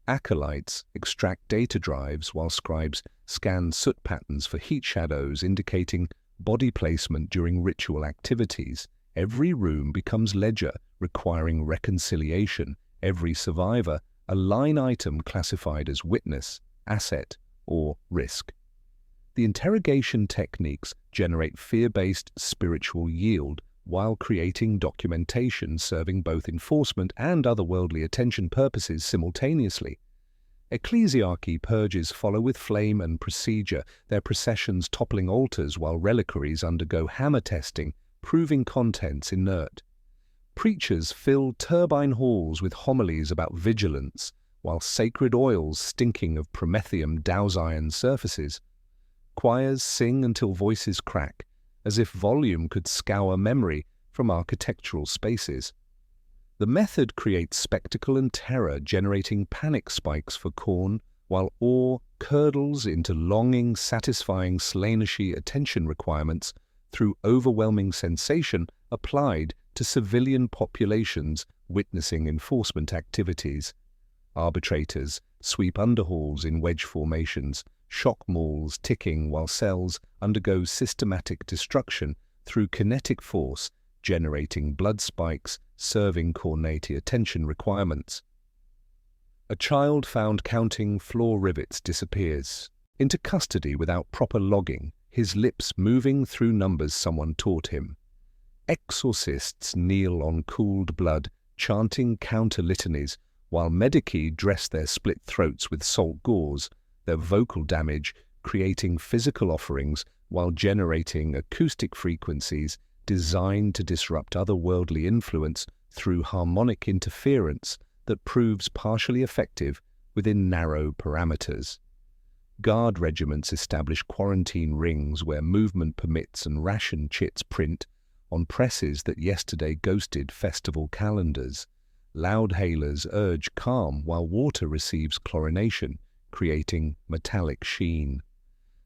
Acolytes extract data drives while scribes scan soot patterns for heat shadows indicating body placement during ritual activities. Every room becomes ledger requiring reconciliation, every survivor a line item classified as witness, asset, or risk. The interrogation techniques generate fear-based spiritual yield while creating documentation serving both enforcement and otherworldly attention purposes simultaneously. Ecclesiarchy purges follow with flame and procedure, their processions toppling altars while reliquaries undergo hammer testing, proving contents inert. Preachers fill turbine halls with homilies about vigilance, while sacred oils stinking of promethium douse iron surfaces. Choirs sing until voices crack, as if volume could scour memory from architectural spaces. The method creates spectacle and terror, generating panic spikes for Khorne, while awe curdles into longing, satisfying Slaaneshi attention requirements through overwhelming sensation applied to civilian populations witnessing enforcement activities. Arbitrators sweep underhalls in wedge formations, shock mauls ticking while cells undergo systematic destruction through kinetic force, generating blood spikes, serving Khornate attention requirements. A child found counting floor rivets disappears into custody without proper logging, his lips moving through numbers someone taught him. Exorcists kneel on cooled blood, chanting counter-litanies, while medici dress their split throats with salt gauze, their vocal damage creating physical offerings while generating acoustic frequencies designed to disrupt otherworldly influence through harmonic interference that proves partially effective within narrow parameters. Guard regiments establish quarantine rings where movement permits and ration chits print on presses that yesterday ghosted festival calendars. Loudhailers urge calm while water receives chlorination, creating metallic sheen.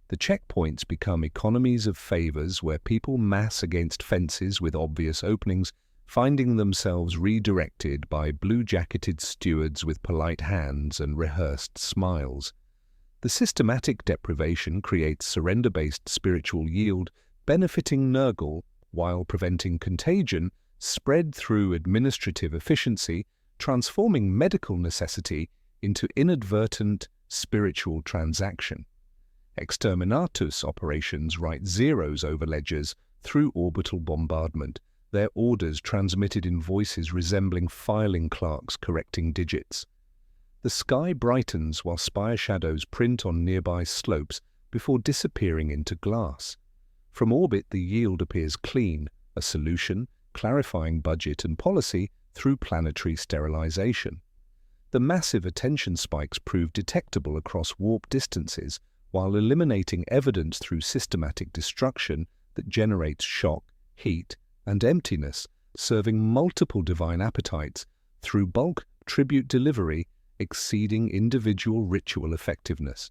The checkpoints become economies of favors where people mass against fences with obvious openings, finding themselves redirected by blue-jacketed stewards with polite hands and rehearsed smiles. The systematic deprivation creates surrender-based spiritual yield, benefiting Nurgle while preventing contagion spread through administrative efficiency, transforming medical necessity into inadvertent spiritual transaction. Exterminatus operations write zeros over ledgers through orbital bombardment, their orders transmitted in voices resembling filing clerks correcting digits. The sky brightens while spire shadows print on nearby slopes before disappearing into glass. From orbit the yield appears clean, a solution clarifying budget and policy through planetary sterilization. The massive attention spikes prove detectable across warp distances while eliminating evidence through systematic destruction that generates shock, heat, and emptiness, serving multiple divine appetites through bulk tribute delivery exceeding individual ritual effectiveness.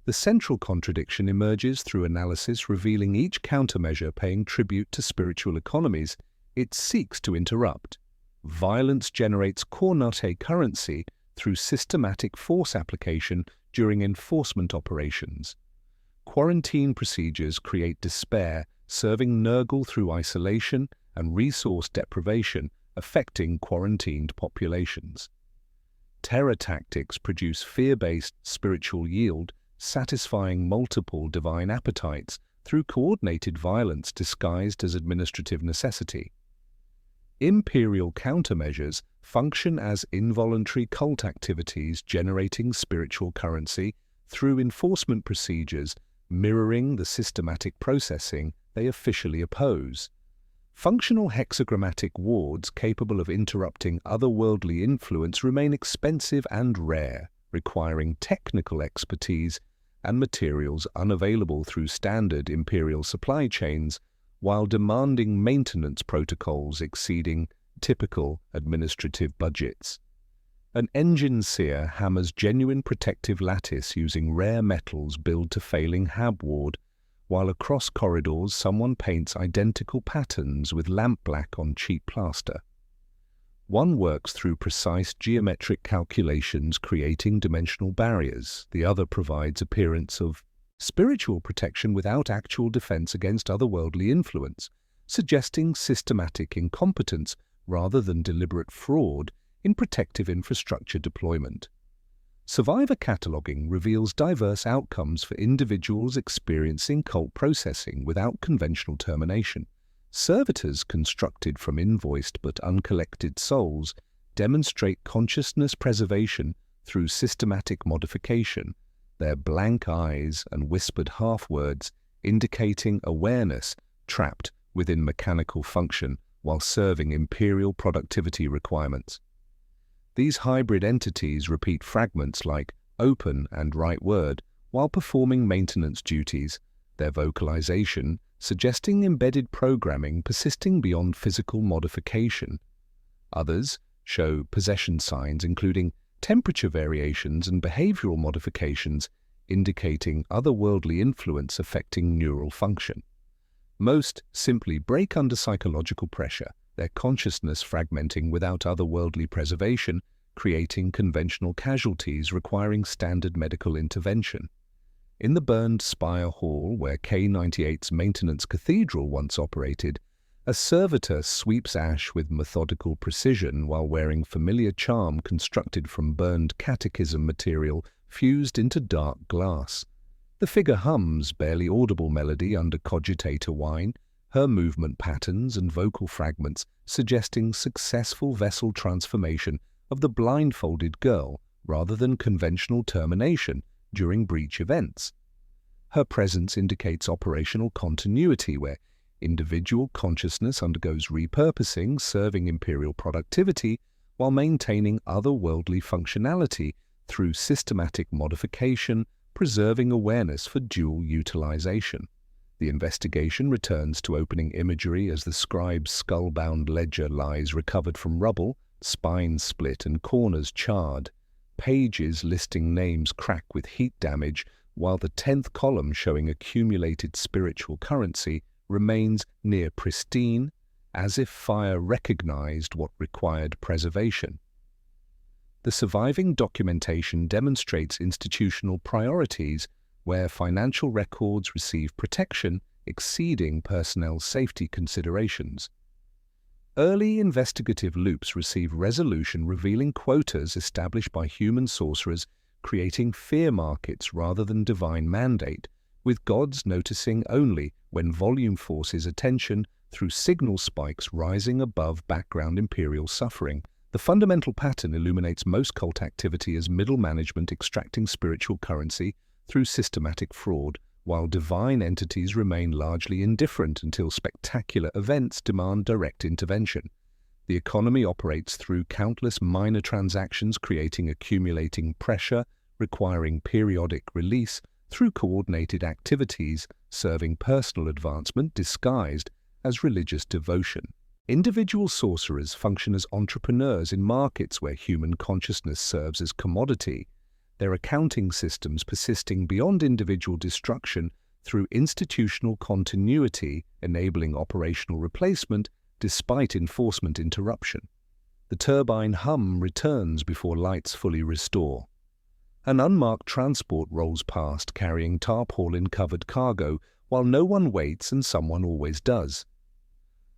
The central contradiction emerges through analysis revealing each countermeasure paying tribute to spiritual economies it seeks to interrupt. Violence generates Khornate currency through systematic force application during enforcement operations. Quarantine procedures create despair, serving Nurgle through isolation and resource deprivation, affecting quarantined populations. Terror tactics produce fear-based spiritual yield, satisfying multiple divine appetites through coordinated violence disguised as administrative necessity. Imperial countermeasures function as involuntary cult activities generating spiritual currency through enforcement procedures mirroring the systematic processing they officially oppose. Functional hexagrammatic wards capable of interrupting otherworldly influence remain expensive and rare, requiring technical expertise and materials unavailable through standard Imperial supply chains, while demanding maintenance protocols exceeding typical administrative budgets. An engine seer hammers genuine protective lattice using rare metals billed to failing hab ward, while across corridors someone paints identical patterns with lamp black on cheap plaster. One works through precise geometric calculations creating dimensional barriers, the other provides appearance of spiritual protection without actual defense against otherworldly influence, suggesting systematic incompetence rather than deliberate fraud in protective infrastructure deployment. Survivor cataloging reveals diverse outcomes for individuals experiencing cult processing without conventional termination. Servitors constructed from invoiced but uncollected souls demonstrate consciousness preservation through systematic modification, their blank eyes and whispered half-words indicating awareness trapped within mechanical function while serving Imperial productivity requirements. These hybrid entities repeat fragments like open and write word while performing maintenance duties, their vocalization suggesting embedded programming persisting beyond physical modification. Others show possession signs including temperature variations and behavioral modifications indicating otherworldly influence affecting neural function. Most simply break under psychological pressure, their consciousness fragmenting without otherworldly preservation, creating conventional casualties requiring standard medical intervention. In the burned Spire Hall, where K-98's maintenance cathedral once operated, a servitor sweeps ash with methodical precision while wearing familiar charm constructed from burned catechism material fused into dark glass. The figure hums barely audible melody under cogitator wine, her movement patterns and vocal fragments suggesting successful vessel transformation of the blindfolded girl rather than conventional termination during breach events. Her presence indicates operational continuity where individual consciousness undergoes repurposing, serving Imperial productivity while maintaining otherworldly functionality through systematic modification, preserving awareness for dual utilization. The investigation returns to opening imagery as the scribe's skull-bound ledger lies recovered from rubble, spines split and corners charred. Pages listing names crack with heat damage, while the 10th column showing accumulated spiritual currency remains near pristine, as if fire recognized what required preservation. The surviving documentation demonstrates institutional priorities where financial records receive protection exceeding personnel safety considerations. Early investigative loops receive resolution revealing quotas established by human sorcerers, creating fear markets rather than divine mandate, with gods noticing only when volume forces attention through signal spikes rising above background Imperial suffering. The fundamental pattern illuminates most cult activity as middle management extracting spiritual currency through systematic fraud, while divine entities remain largely indifferent until spectacular events demand direct intervention. The economy operates through countless minor transactions, creating accumulating pressure, requiring periodic release through coordinated activities, serving personal advancement disguised as religious devotion. Individual sorcerers function as entrepreneurs in markets where human consciousness serves as commodity, their accounting systems persisting beyond individual destruction through institutional continuity, enabling operational replacement despite enforcement interruption. The turbine hum returns before lights fully restore. An unmarked transport rolls past carrying tarpaulin-covered cargo, while no one waits and someone always does.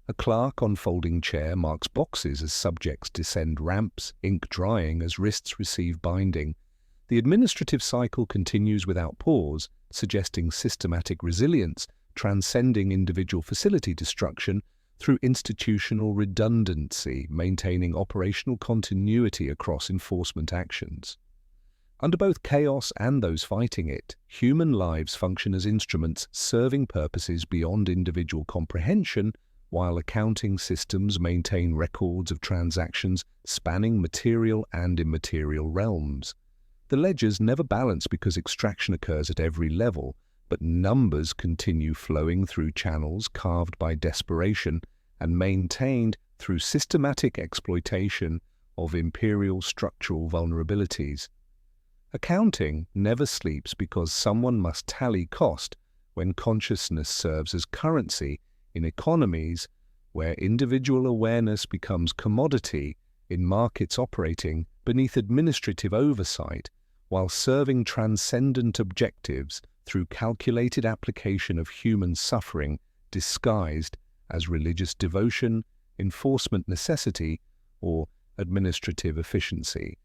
A clerk on folding chair marks boxes as subjects descend ramps, ink drying as wrists receive binding. The administrative cycle continues without pause, suggesting systematic resilience, transcending individual facility destruction through institutional redundancy, maintaining operational continuity across enforcement actions. Under both chaos and those fighting it, human lives function as instruments serving purposes beyond individual comprehension, while accounting systems maintain records of transactions spanning material and immaterial realms. The ledgers never balance because extraction occurs at every level, but numbers continue flowing through channels carved by desperation and maintained through systematic exploitation of Imperial structural vulnerabilities. Accounting never sleeps because someone must tally cost when consciousness serves as currency in economies where individual awareness becomes commodity, in markets operating beneath administrative oversight while serving transcendent objectives through calculated application of human suffering disguised as religious devotion, enforcement necessity, or administrative efficiency.